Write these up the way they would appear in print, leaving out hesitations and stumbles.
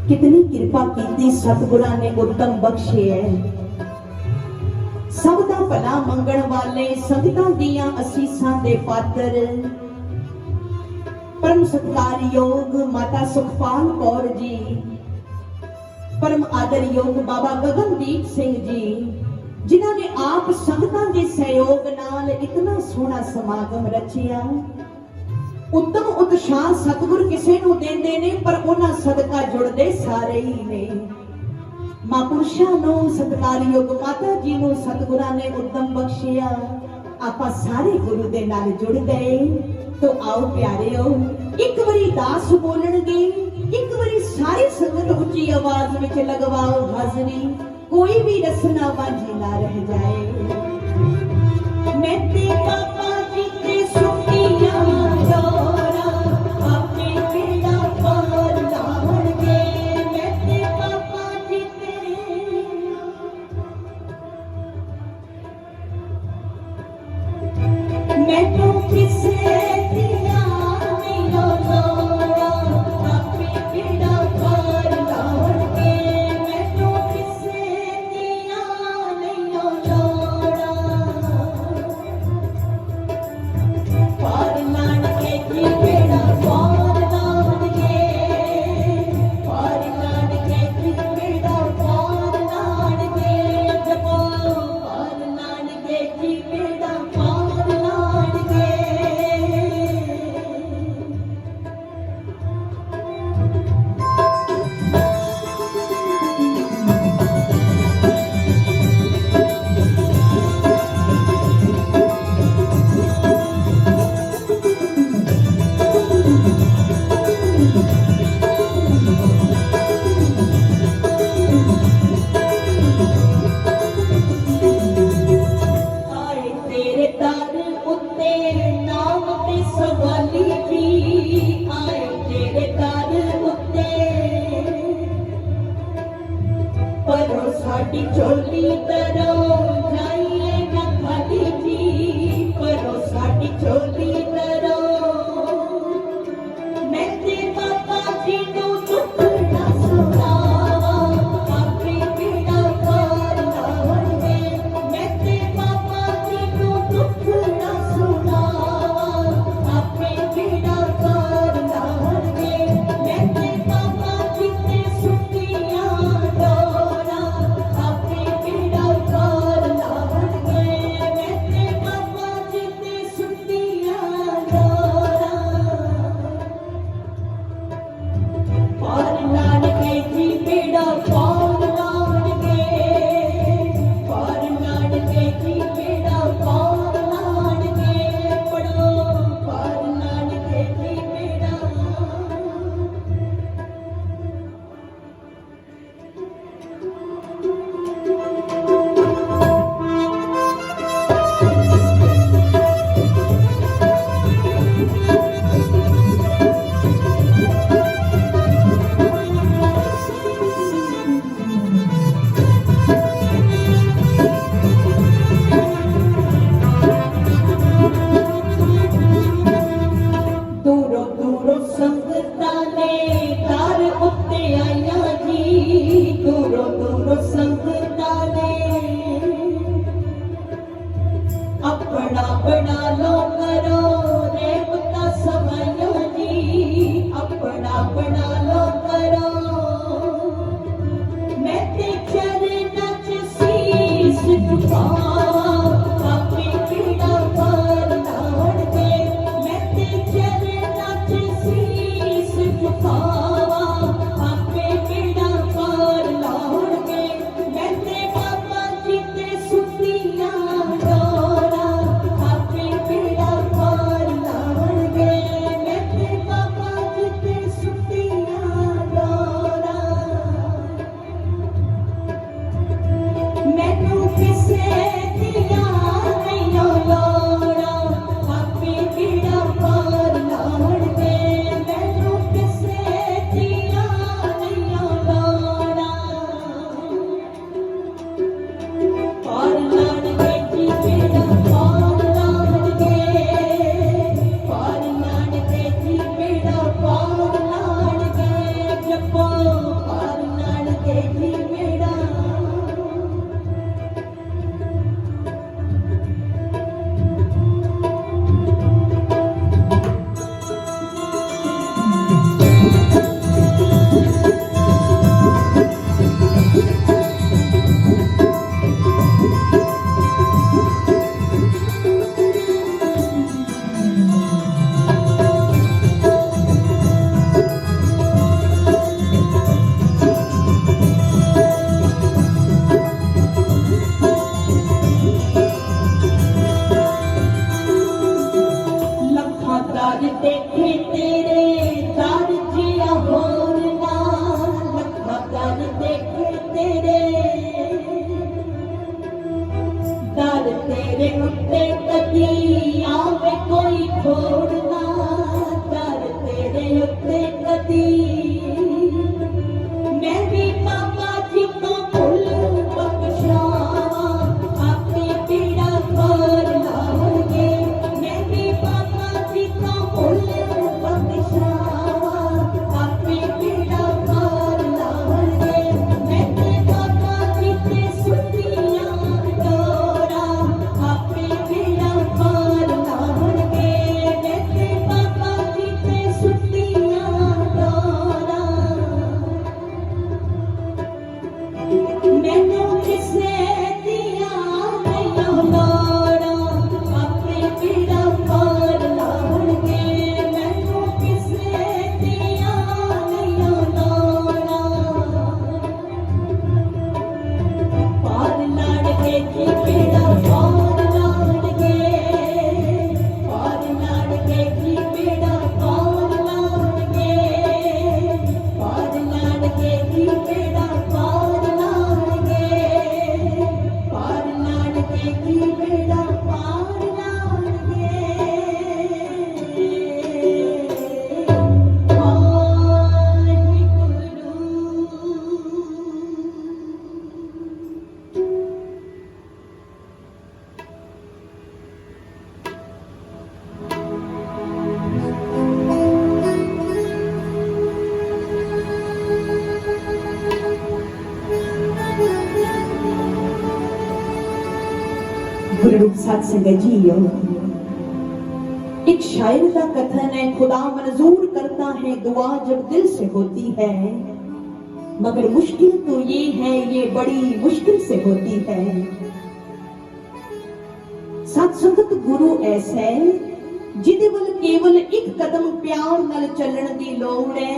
कितनी कृपा की सतगुरा ने उत्तम बख्शे है। सब दा भला मंगण वाले संगतां दियां असीसां दे पात्र परम सत्कारयोग माता सुखपाल कौर जी, परम आदर योग बाबा गगनदीप सिंह जी, जिन्हां ने आप संगतां दे सहयोग नाल इतना सोहना समागम रचिया। उत्तम उत्साह सतगुर किसे नूं देंदे ने पर उन्हां सदका जुड़दे सारे ही ने। महापुरुषां नूं सत्कारयोग माता जी नूं सतगुरां ने उत्तम बख्शिया। आपां सारे गुरु दे नाल जुड़ गए। तो आओ प्यारेओ, एक बारी दास बोलणगे, एक बारी सारी संगत उच्ची आवाज विच लगवाओ हाजरी, कोई भी रसना वांझी ना रह जाए। मैं ते बाबा जी ते सुखियां डोरा अपने बेड़ा पार लावणगे। मैं ते बाबा जी ते मैं तो किसे दिया नहीं डोरा अपने बेड़ा पार लावणगे। मैं तो किसे दिया नहीं डोरा पार लावणगे जी बेड़ा पार लावणगे। पार लावणगे जी बेड़ा पार लावणगे। जपो पार लावणगे जी बेड़ा पार लावणगे। आए तेरे दर उत्ते नाम ते सवाली जी। आए तेरे दर उत्ते परो साडी झोली तरो जाइए ना खाली जी। परो साडी झोली तरो मैं ते बाबा जी नूं दुख ना सुनावा अपने बेड़ा पार लावणगे। मैं ते बाबा जी नूं दुख ना सुनावा अपने बेड़ा पार लावणगे। मैं ते बाबा जी ते सुखियां डोरा अपने बेड़ा पार लावणगे। मैं ते बाबा जी ते सुखियां डोरा पार लावणगे जी बेड़ा पार लावणगे। पार लावणगे जी बेड़ा पार लावणगे। पढ़ो पार लावणगे जी बेड़ा। दूरों दूरों संगतां ने दर उत्ते आईयां जी। दूरों दूरों संगतां ने अपना बना लो करो रेवता समाइयां जी। अपना बना लो करो मैं ते चरनां च शीस झुकावां अपने बेड़ा पार लावणगे। मैं ते चरनां च शीस झुकावां अपने बेड़ा पार लावणगे। मैं ते बाबा जी ते सुखियां डोरा अपने बेड़ा पार लावणगे। मैं ते बाबा जी ते सुखियां उत्ते कदी आवे कोई छोड़ना, कर तेरे उत्ते कदी मैं भी बाबा जी को भुल बख्शावा, अपनी पीड़ा पार लाओगे। मैं भी बाबा जी को भुल बख्शावा, अपनी पीड़ा पार लाओगे। मैं ते बाबा जी ते सुतियां डोरा, अपनी पीड़ा पार लाओगे। मैं ते बाबा जी ते सुतियां डोरा, मैनू किसे दिया नहीं लोड़ा, अपनी पीड़ा पार लाओगे। मैनू किसे दिया नहीं लोड़ा, पार लाड़के की पीड़ा पार लाड़गे, पार लाड़के की पीड़ा पार लाड़गे, पार लाड़के की पीड़ा पार लाड़गे, पार लाड़के की पीड़ा पार लाड़गे। गुरु रूप साध संगत जीओ, एक शायर का कथन है, खुदा मंजूर करता है दुआ जब दिल से होती है, मगर मुश्किल तो ये है ये बड़ी मुश्किल से होती है। साध संगत गुरु ऐसा है जिहदे वल केवल एक कदम प्यार नाल चलण दी लोड़ है,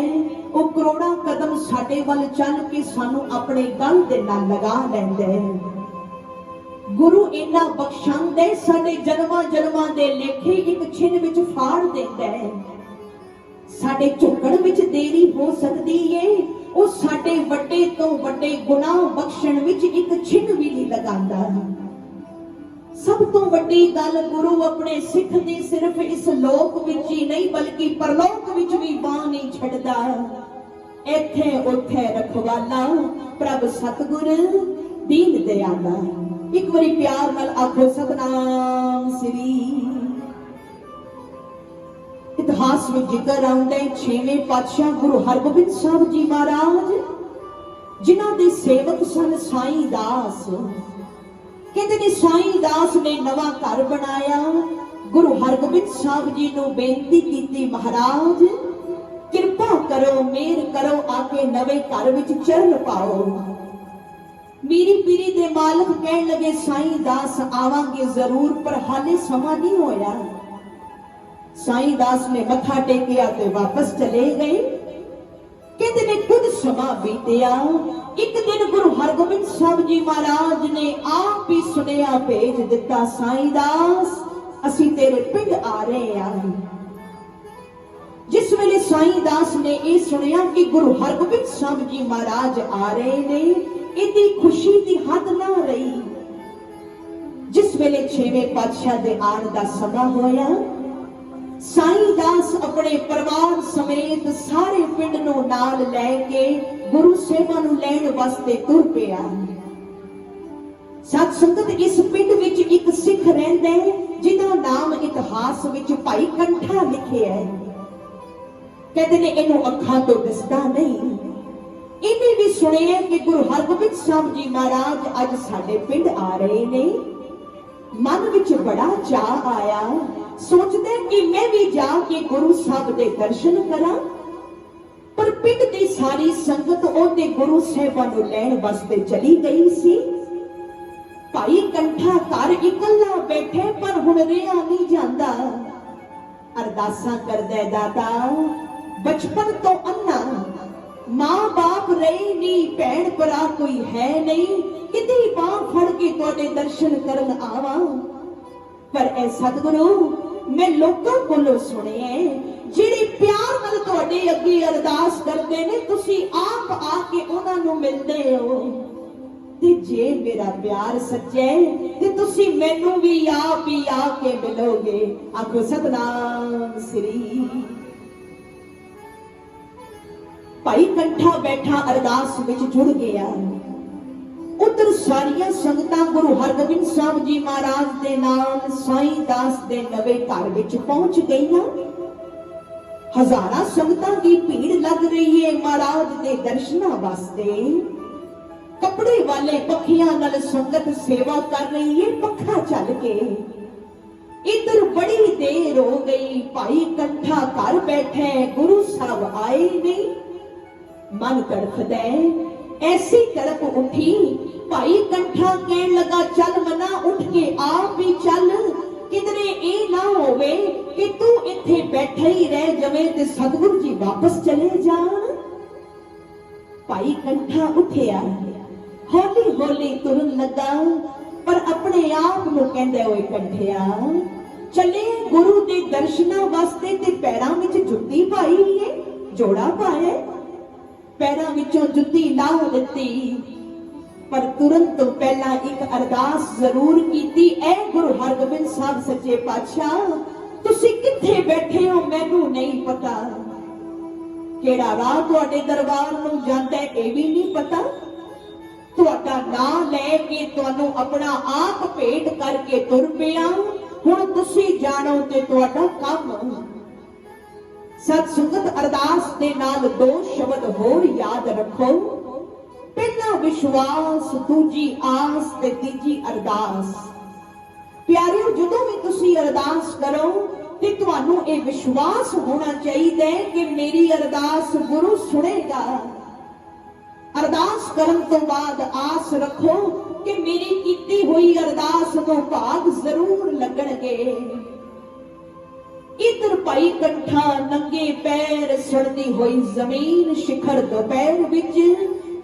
वो करोड़ा कदम साडे वल चल के सानू अपने गल दे नाल लगा लैंदा है। गुरु इन्ना बख्शांदा है, साडे जन्मां जन्मां दे लेखे एक छिन विच फाड़ दिंदा है। साडे झुकण विच देरी हो सकदी है, वो साडे वड्डे तो वड्डे गुनाह बख्शण विच एक छिन भी नहीं लगांदा। सब तो वड्डी गल गुरु अपने सिख दी सिर्फ इस लोक विच ही नहीं बल्कि परलोक विच भी बांह नहीं छड्डदा। इत्थे उत्थे रखवाला प्रभ सतगुर दीन दयाला। एक बारी प्यार नाल आखो सतनाम श्री। इतिहास में जिक्र आउंदा है 6वें पातशाह गुरु हरगोबिंद साहब जी महाराज, जिन्हां दे सेवक सन साईं दास। कहते ने साईं दास ने नवा घर बनाया, गुरु हरगोबिंद साहब जी नूं बेनती कीती, महाराज किरपा करो मेहर करो, आके नवे घर विच चरण पाओ। मेरी पीरी दे मालक कहन लगे, साईं दास आवांगे जरूर पर हाले समा नहीं होया। साईं दास ने मथा टेकिया ते वापस चले गए। कहते ने कुछ समा बीतिया, एक दिन गुरु हरगोबिंद साहब जी महाराज ने आप ही सुनेहा भेज दिता, साईं दास असी तेरे पिंड आ रहे हैं। जिस वेले साईं दास ने यह सुनिया कि गुरु हरगोबिंद साहब जी महाराज आ रहे ने, इतनी खुशी की हद ना रही। जिस वेले 6वें पातशाह दे आन दा समा होया, साईं दास अपने परिवार समेत सारे पिंड नूं नाल लैके गुरु सेवा नूं लैण वास्ते तुर पिया। सत संगत इस पिंड विच एक सिख रहिंदा है जिहदा नाम इतिहास विच भाई कंठा लिखिया है। कहते ने इहनूं अखां तो दिसदा नहीं। इन्हें भी सुनिया कि गुरु हरगोबिंद साहब जी महाराज अज साडे पिंड आ रहे ने। मन विच बड़ा चाह आया, सोचदे कि मैं भी जाके गुरु साहब दे दर्शन करा। पर पिंड दी सारी संगत ओदे गुरु साहिबां नूं लैण वास्ते चली गई सी। भाई कंठा घर इकल्ला बैठे पर हुण रिहा नहीं जांदा। अरदासां करदा, दाता बचपन तो अन्ना, मां बाप रहे नहीं, भैन भरा कोई है नहीं, किती बाह फड़ के तुहाडे दर्शन करन आवा। पर ऐ सतगुरु मैं लोकां कोलों सुनिया जिहड़े प्यार नाल तुहाडे अगे अरदास करदे ने, तुसीं आप आके उन्हां नूं मिलदे हो। ते जे मेरा प्यार सच्चा है ते तुसी मैनू भी आप ही आके मिलोगे। आखो सतनाम श्री। भाई कंठा बैठा अरदास विच जुड़ गया। उधर सारिया संगतां गुरु हरगोबिंद साहब जी महाराज दे नाल साईं दास दे नवे घर विच पहुंच गईयां। हजारां संगतां की भीड़ लग रही है महाराज दे दर्शनां वास्ते। कपड़े वाले पखियां नाल संगत सेवा कर रही है पखा चल के। इधर बड़ी देर हो गई, भाई कंठा घर बैठे, गुरु साहब आए नहीं। मन तड़फदा, ऐसी तड़प उठी। भाई कंठा कहन लगा चल मना उठ के आप भी चल, किधरे ए ना होवे कि तू इत्थे बैठा ही रह जावे ते सतगुरु जी वापस चले जान। भाई कंठा उठिया, हौली हौली तुरन लगा, पर अपने आप नूं कहंदे होए कंठिया चले गुरु दे दर्शनां वास्ते ते पैरां विच जुत्ती पाई है, जोड़ा पाया, पैरां विचों जुत्ती ला दित्ती। पर तुरंत तो पहला एक अरदास जरूर कीती, ऐ गुरु हरगोबिंद साहब सच्चे पातशाह तुसी कित्थे बैठे हो मैनू नहीं पता, केड़ा राह तुहाडे दरबार नूं जांदा है ये भी नहीं पता। तुहाडा नाम लैके तुहानू अपना आप भेंट करके तुर पिया, हुण तुसी जानो ते तुहाडा काम। सत संगत अरदास दे नाल दो शब्द होर याद रखो, पहला विश्वास, दूजी आस ते तीजी अरदास। प्यारियो जदों भी तुसी अरदास करो ते तुहानू ये विश्वास होना चाहिए कि मेरी अरदास गुरु सुनेगा। अरदास करन तो बाद आस रखो कि मेरी कीती हुई अरदास नूं भाग जरूर लगणगे। इधर भाई कंठा नंगे पैर सड़ती हुई जमीन शिखर दोपहर विच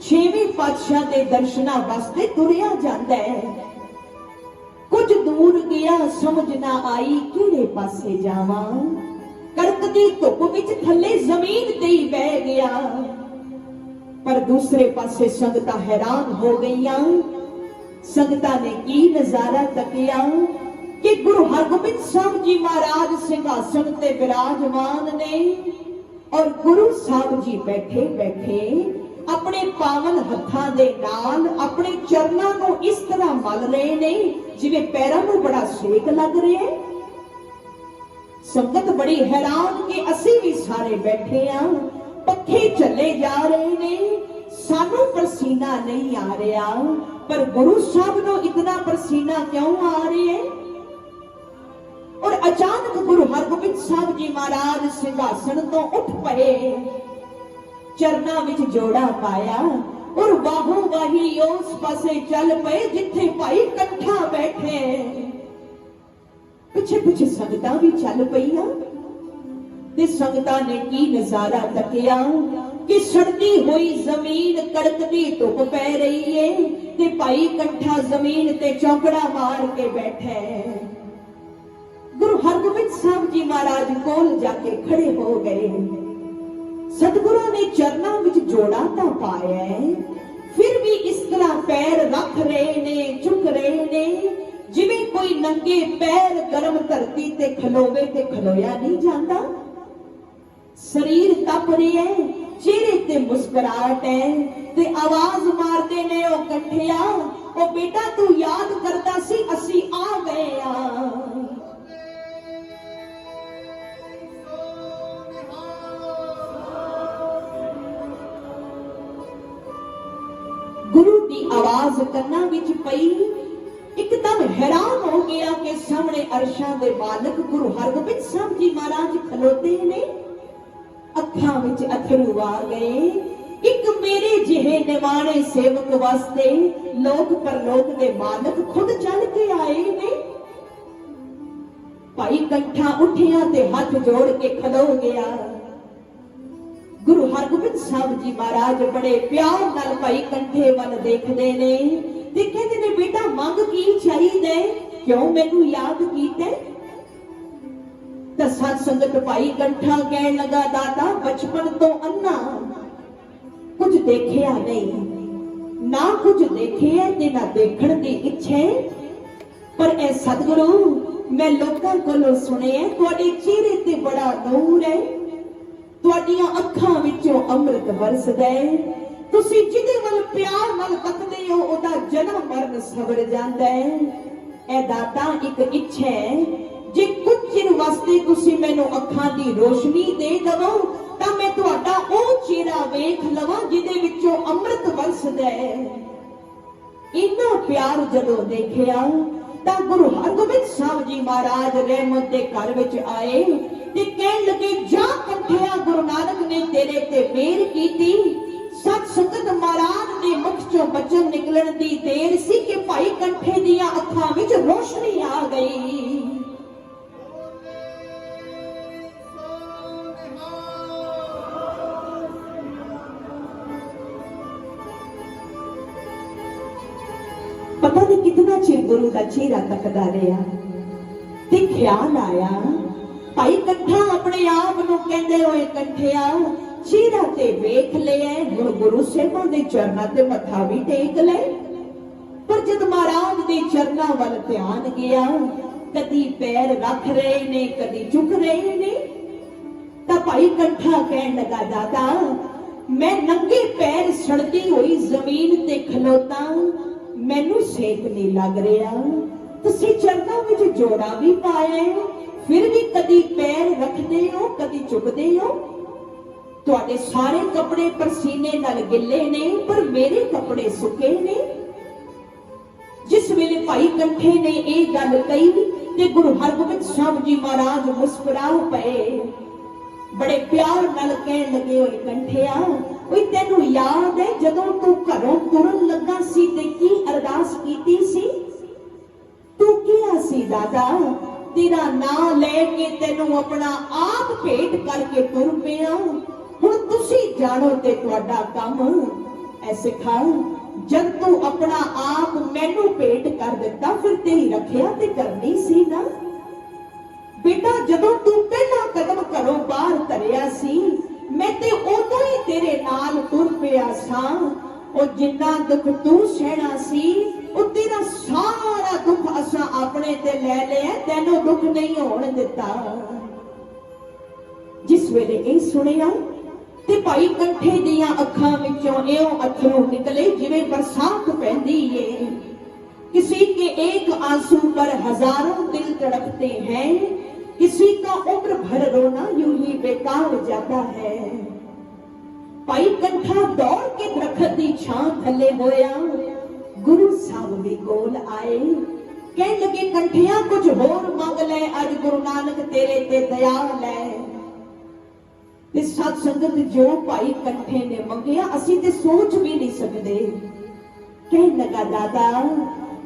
छेवें पातशाह दे दर्शनां वास्ते तुरिया जांदा है। कुछ दूर गया समझ ना आई किहड़े पासे जावां, कड़कदी धुप विच थल्ले जमीन ते ही बह गया। पर दूसरे पासे संगतां हैरान हो गईयां। संगतां ने की नजारा तकिया कि गुरु हरगोबिंद साहब जी महाराज सिंहासन ते विराजमान ने और गुरु साहब जी बैठे बैठे अपने पावन हत्थां दे नाल अपने चरनां नूं इस तरह मल रहे ने जिवें पैरां नूं बड़ा सेक लग रहा है। संगत बड़ी हैरान कि असीं भी सारे बैठे आ, पखे चले जा रहे ने, सानू पसीना नहीं आ रहा, पर गुरु साहब नूं इतना पसीना क्यों आ रहा है। और अचानक गुरु हरगोबिंद साहब जी महाराज सिंहासन तो उठ पए, चरना विच जोड़ा पाया और बाहों वाही उस पासे चल पे जिथे भाई कंठा बैठे। पिछे पिछे संगतां भी चल पईयां ते संगतां ने की नजारा तकिया कि सड़ती हुई जमीन कड़कदी धुप पै रही है ते भाई कंठा जमीन ते चौकड़ा मार के बैठे। गुरु हरगोबिंद साहब जी महाराज कोल जाके खड़े हो गए। सतगुरु ने चरना विच जोड़ा तो पाया है, फिर भी इस तरह पैर रख रहे ने, चुक रहे ने जिवें कोई नंगे पैर गर्म धरती ते खलोवे ते खलोया नहीं जाता। शरीर तप रहा है, चेहरे ते मुस्कुराहट है ते आवाज मारते ने ओ कंठिया, ओ बेटा तू याद करता सी असी आ गए आ। गुरु की आवाज कन्ना विच पई, एकदम हैरान हो गया कि सामने अरशां दे मालक गुरु हरगोबिंद साहब जी महाराज खलोते ने। अखां विच अथरू आ गए। एक मेरे जिहे निवाणे सेवक वास्ते लोक परलोक दे मालक खुद चल के आए ने। भाई कंठा उठिया ते हाथ जोड़ के खलो गया। गुरु हरगोबिंद साहब जी महाराज बड़े प्यार नाल भाई कंठे वाल देखदे ने ते कहंदे ने बेटा मंग की चाहिए, क्यों मैनू याद कीते। सत संगत भाई कंठा कहन लगा दादा बचपन तो अन्ना, कुछ देखिया नहीं, ना कुछ देखे है ते ना देखण दी इच्छा है, पर ए सतगुरु मैं लोकां कोलों सुने है तुहाडे चेहरे ते बड़ा नूर है, तुहाडीआं अखां विचों अमृत बरसदा है, तुसी जिहदे वल प्यार नाल तकदे हो ओदा जन्म मरण सवर जांदा है। ए दाता एक इच्छा है, जे कुछ चिर वास्ते तुसी मैनूं अखां दी रोशनी दे दवो तां मैं तुहाडा ओह चेहरा वेख लवां जिहदे विचों अमृत बरसदा है। इन्ना प्यार जदों देखिया तां गुरु हरगोबिंद साहिब जी महाराज रहमत दे घर विच आए ते कहण लगे, जा कंठिया गुरु नानक ने तेरे ते मेहर कीती। सत संगत महाराज दे मुख चों बचन निकलण दी देर सी कि भाई कंठे दियां अखां विच रोशनी आ गई। पता नहीं कितना चिर गुरु का चेहरा तकदा रहा ते ख्याल आया, भाई कंठा अपने आप नूं कहंदे होए, कंठिया चेहरा ते वेख लिया, हुण गुरु साहिबां दे चरनां ते मत्था भी टेक ले। पर जद महाराज दे चरनां वल ध्यान गया, कदी पैर रख रहे ने कदी झुक रहे ने, तां भाई कंठा कहण लगा, दादा मैं नंगे पैर सड़दी हुई जमीन ते खलोता, मैनू सेक नहीं लग रहा। तुसी चरनां विच जोड़ा भी पाया है, फिर भी कदी पैर रखते हो कदी चुकते हो। तुहाडे सारे कपड़े पसीने नाल गिले ने, पर मेरे कपड़े सुके ने। जिस वेले भाई कंठे ने यह गल कही ते गुरु हरगोबिंद साहिब जी महाराज मुस्कुरा पे, बड़े प्यार नाल कहण लगे, होए कंठिया ओए तैनू याद है जदों तू घरों तुरन लगा सी ते की अरदास कीती सी? तू किया सी दादा, तेरा नाम लेके तेनू अपना आप भेंट करके तुर पिया। हुण तुसी जानो ते तुहाडा काम ऐसे खा, जब तू अपना आप मैनू भेंट कर दिता फिर तेरी रखिया ते करनी सी ना। बेटा जदों तू पहला कदम घरों बाहर धरिया सी, मैं ते उदों ही तेरे नाल तुर पिया सां। ओ जिन्ना दुख तू सहना सी, ओ तेरा सारा दुख असां अपने ते ले लिया, तैनू दुख नहीं होण दिता। जिस वेले ये सुनिया ते भाई कंठे दियां अखां विचों इयों अथरू निकले जिवें बरसात पैंदी है। किसी के एक आंसू पर हजारों दिल तड़पते हैं, किसी का उम्र भर रोना यूं ही बेकार जाता है। भाई कंठा दौड़ के दरखत दी छां थले होया, गुरु साहब भी कोल आए, कहन लगे कंठिया कुछ होर मंग ले, अज गुरु नानक तेरे ते दयाल है। ते सत संगत जो भाई कंठे ने मंगिया असी ते सोच भी नहीं सकते। कहन लगा दादा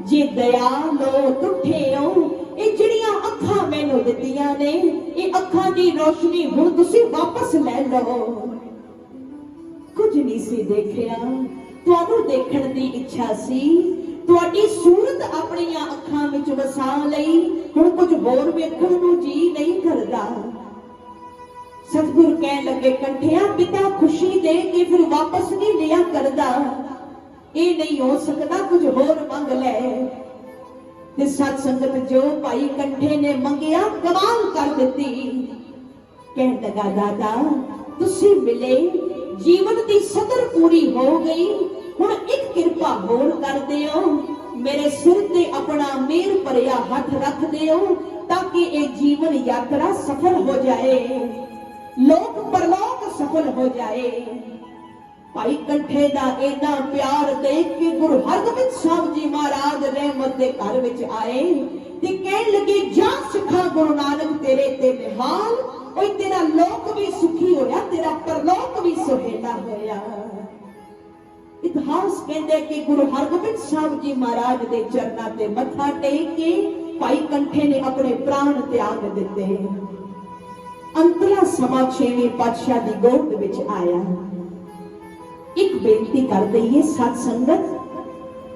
जे दयाल हो तुठे हो, ये जिहड़ियां अखां मैनू दित्तियां ने, ये अखां दी रोशनी हुण तुसी वापस ले लो। कुछ नहीं सी देखिया, तुहानू देखण दी इच्छा सी, तुहाडी सूरत अपणियां अखां विच वसा लई, हुण कुछ होर वेखण नू जी नहीं करदा। सतगुर कहण लगे कंठिया पिता खुशी दे के फिर वापस नहीं लिया करदा, ये नहीं हो सकता, कुछ होर मंग ले। ते सत संगत जो भाई कंठे ने मंगिया कमाल कर दिती। कहण लगा दादा तुसी मिले, जीवन की सदर पूरी हो गई, हुण एक कृपा होर कर दिओ, मेरे सिर ते अपना मेहर भरिया हथ रख दिओ, ताकि ये जीवन यात्रा सफल हो जाए, लोक परलोक सफल हो जाए। भाई कंठे दा इन्ना प्यार देख के गुरु हरगोबिंद साहिब जी महाराज रहमत दे घर विच आए ते कहण लगे, जा सिखा गुरु नानक तेरे ते निहाल, ओए तेरा लोक भी सुखी होया, तेरा परलोक भी सुहेला होया। इतिहास कहंदे कि गुरु हरगोबिंद साहिब जी महाराज दे चरनां ते मत्था टेक के भाई कंठे ने अपने प्राण त्याग दिते। अंतला समा 6वें पातशाह दी गोद विच आया। एक बेनती कर दईए सत संगत,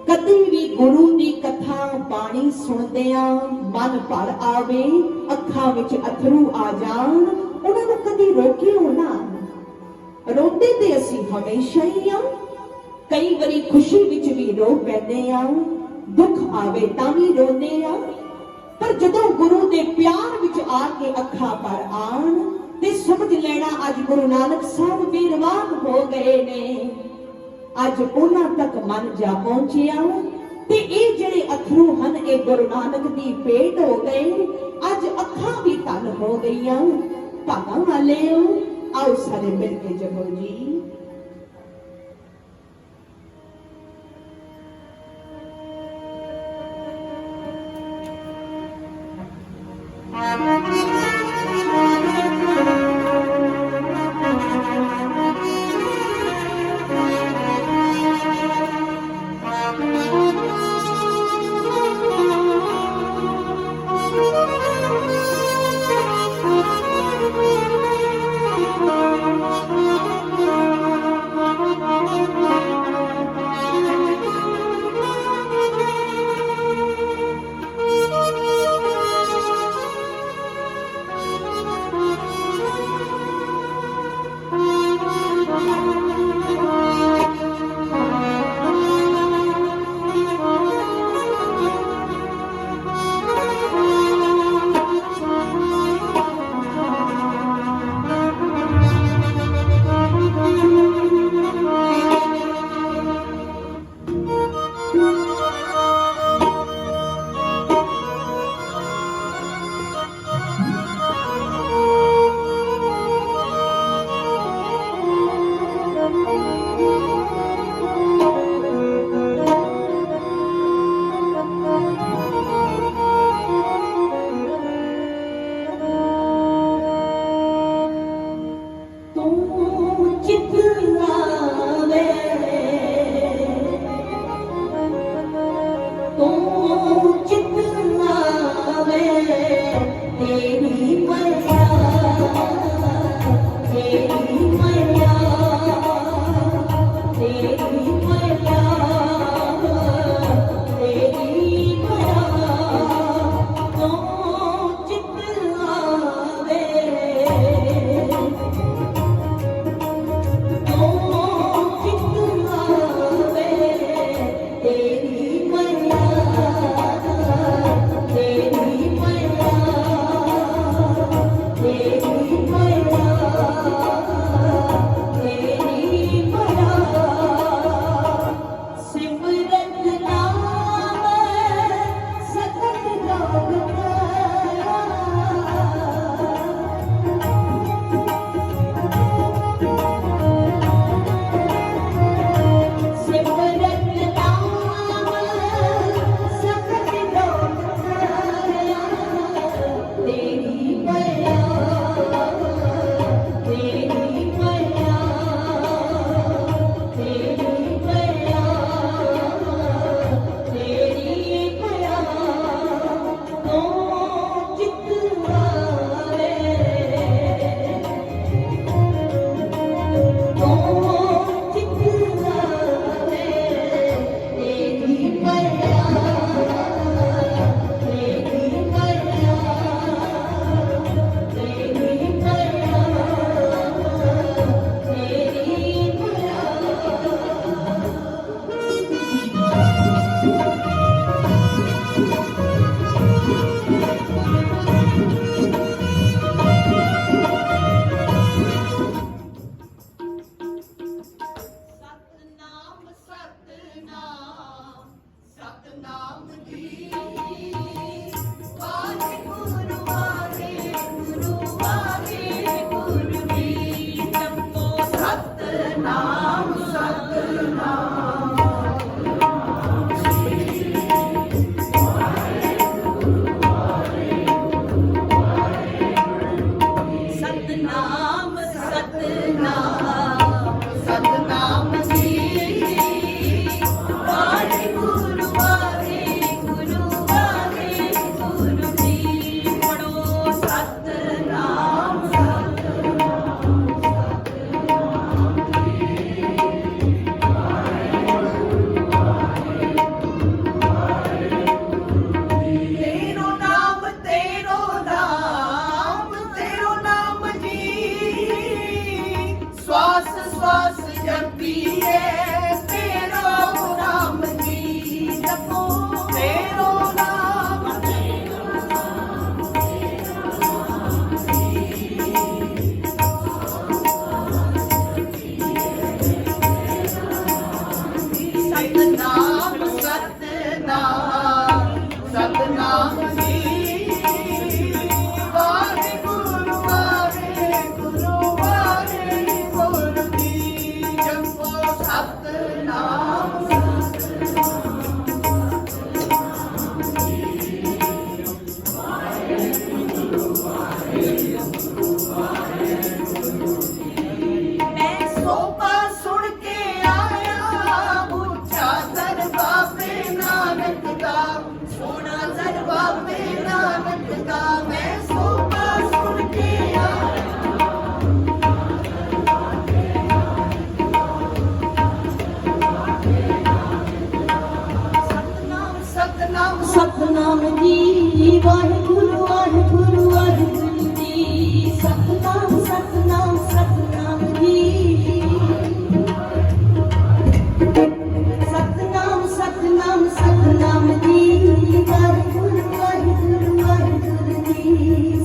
कदी भी गुरु दी कथा बाणी सुनदियां मन भर आवे, अखां विच अथरू आ जाण, उन्हां नूं कदी रोकिओ ना। रोंदे ते असीं हमेशा ही आ, ਕਈ ਵਾਰੀ ਖੁਸ਼ੀ ਵਿੱਚ ਵੀ ਰੋ ਪੈਂਦੇ ਆ, ਦੁੱਖ ਆਵੇ ਤਾਂ ਵੀ ਰੋਂਦੇ ਆ, ਪਰ ਜਦੋਂ ਗੁਰੂ ਦੇ ਪਿਆਰ ਵਿੱਚ ਆ ਕੇ ਅੱਖਾਂ ਭਰ ਆਣ ਤੇ ਸਮਝ ਲੈਣਾ ਅੱਜ ਗੁਰੂ ਨਾਨਕ ਸਾਹਿਬ ਬੇਰਵਾਨ ਹੋ ਗਏ ਨੇ। ਅੱਜ ਉਹਨਾਂ ਤੱਕ ਮਨ ਜਾ ਪਹੁੰਚਿਆ ਤੇ ਇਹ ਜਿਹੜੇ ਅਥਰੂ ਹਨ ਇਹ ਗੁਰੂ ਨਾਨਕ ਦੀ ਭੇਟ ਹੋ ਗਏ। ਅੱਜ ਅੱਖਾਂ ਵੀ ਧਨ ਹੋ ਗਈਆਂ। ਭਾਗਾਂ ਵਾਲਿਓ, ਆਓ ਸਾਰੇ ਮਿਲ ਕੇ ਜਪੋ ਜੀ।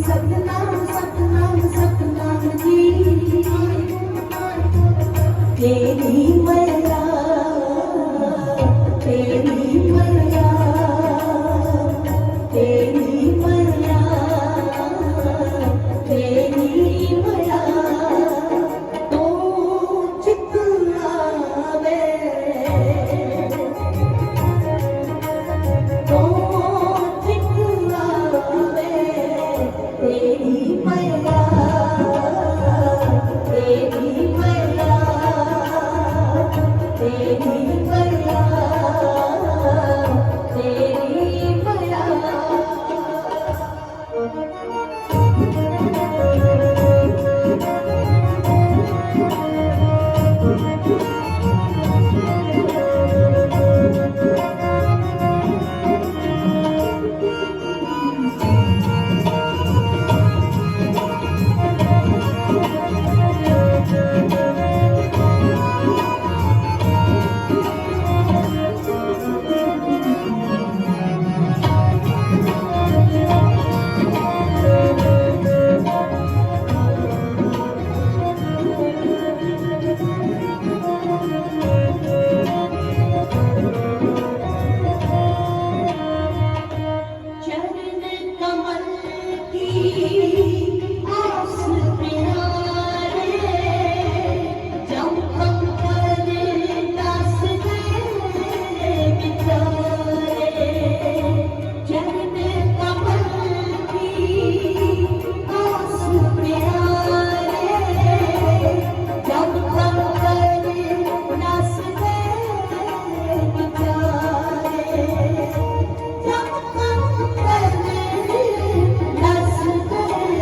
सतनाम सतनाम सतनाम जी तेरी मैया तेरी मैया तेरी मैया तेरी मैया तो चितलावे तो चितलावे तेरी मैया तेरी मैया तेरी मैया तेरी मैया चरण कमल की आस प्यारे जब हम कर दास गए बिचारे चरण कमल की आस प्यारे जब हम कर दास गए बिचारे जब हम कर दास गए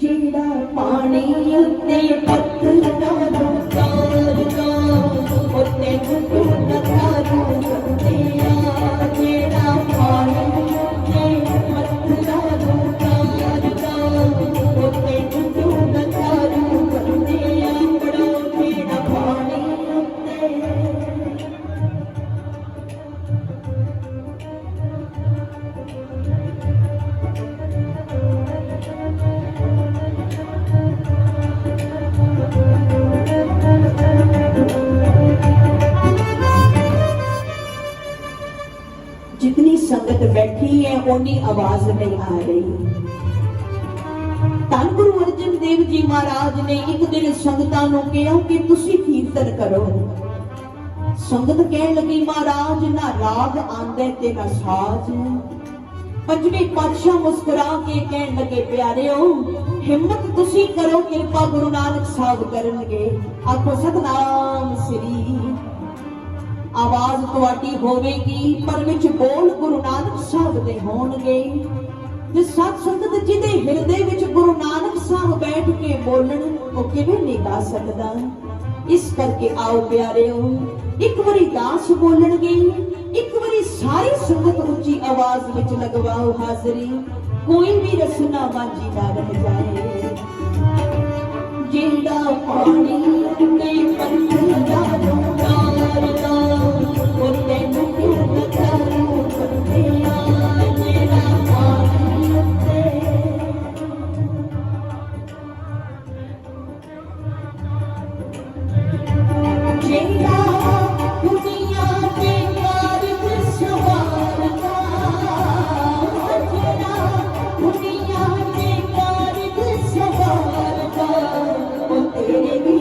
ਜਿਹੜਾ ਪਾਣੀ ਉੱਤੇ ਪੱਥਰਾਂ ਨੂੰ ਤਾਰਦਾ ਉੱਤੇ ਗੁੱਟੂ ਨਕਾਰੂ ਕੰਦਿਆ ਜਿਹੜਾ ਪਾਣੀ ਉੱਤੇ ਪੱਥਰਾਂ ਨੂੰ ਤਾਰਦਾ ਉੱਤੇ ਗੁੱਟੂ ਨਕਾਰੂ ਕੰਦਿਆ ਪੜੋ ਜਿਹੜਾ ਪਾਣੀ ਉੱਤੇ जितनी संगत बैठी है ओनी आवाज नहीं आ रही। धन गुरु अर्जन देव जी महाराज ने एक दिन संगतां नूं कहा कि तुसी कीर्तन करो। संगत कहन लगी महाराज ना राग आंदे ते ना साज। पंजवें पातशाह मुस्कुरा के कहन लगे प्यारिओ हिम्मत तुसी करो किरपा गुरु नानक साहब करनगे। आखो सतनाम श्री आवाज तुहाडी होवेगी पर विच बोल गुरु नानक साहब दे होणगे। जे सत संगत जिहदे हिरदे विच गुरु नानक साहब बैठ के बोलन ओ किवें नहीं गा सकदा। इस करके आओ प्यारिओ एक बारी दास बोलणगे एक बारी सारी संगत ऊंची आवाज विच लगवाओ हाजरी कोई भी रसना वांझी ना रह जाए। जिंदा पानी ते पत्थरा नूं तारदा ਉੱਤੇ ਗੁੱਟੂ ਨਕਾਰੂ ਕੰਦਿਆ ਜਿਹੜਾ ਪਾਣੀ ਉੱਤੇ ਜਿਹੜਾ ਦੁਨੀਆ ਦੇ ਕਾਰਜ ਸਵਾਰਦਾ ਜਿਹੜਾ ਦੁਨੀਆ ਦੇ ਕਾਰਜ ਸਵਾਰਦਾ ਉਹ ਤੇਰੇ ਵੀ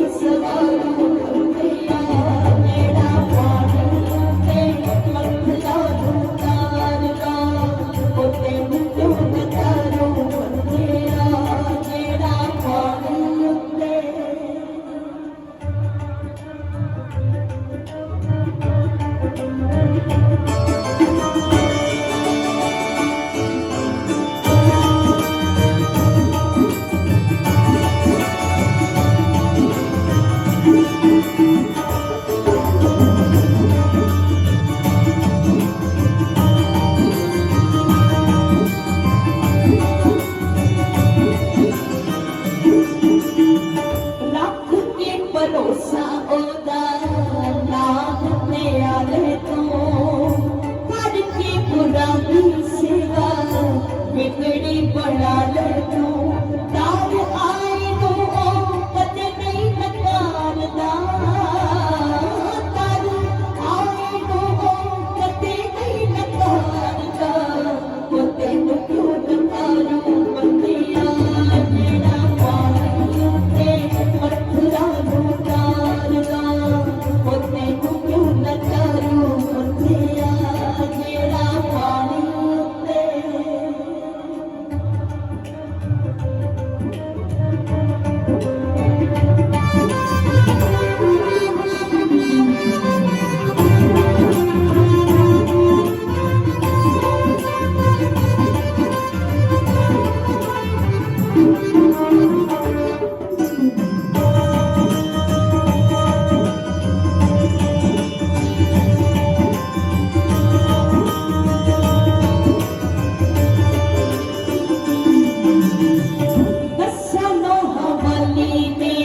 दसनो हवाली में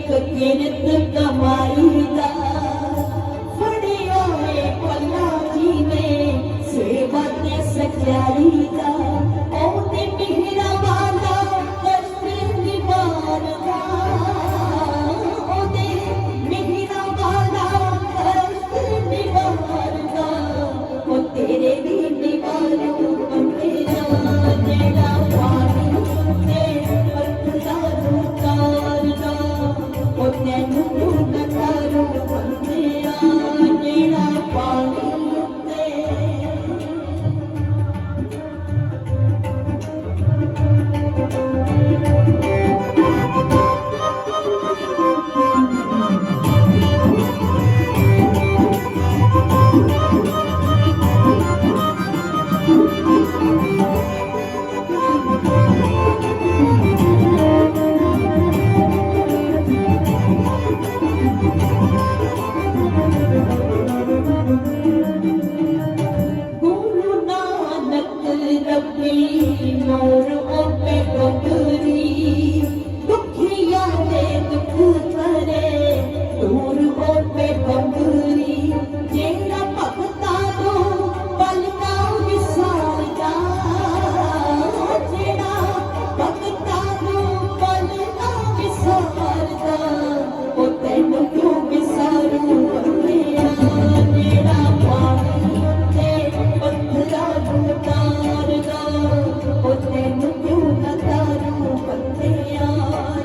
किरत कमाई दा फड़िया है पल्ला जी ने सेवा ते सचाई दा ओते मिहरा वाला कष्ट निवारदा ओते मिहरा वाला कष्ट निवारदा ओ तेरे भी निवारू मेरा जेड़ा पानी ते पत्ता उतारदा ओ तैनू न करू मेरा जेड़ा पानी ते गुरु नानक रबी नूर ओपे गोगरी दुखिया दे दुख करे दूर ओपे गोगरी जेड़ा भगता नो पल ना विसारदा जेड़ा भगता नो पल ना विसारदा ओ तैनू क्यों विसारू मेरा जेड़ा पानी ते पत्थरा उतारदा ओ तैनू क्यों न करू बंदिया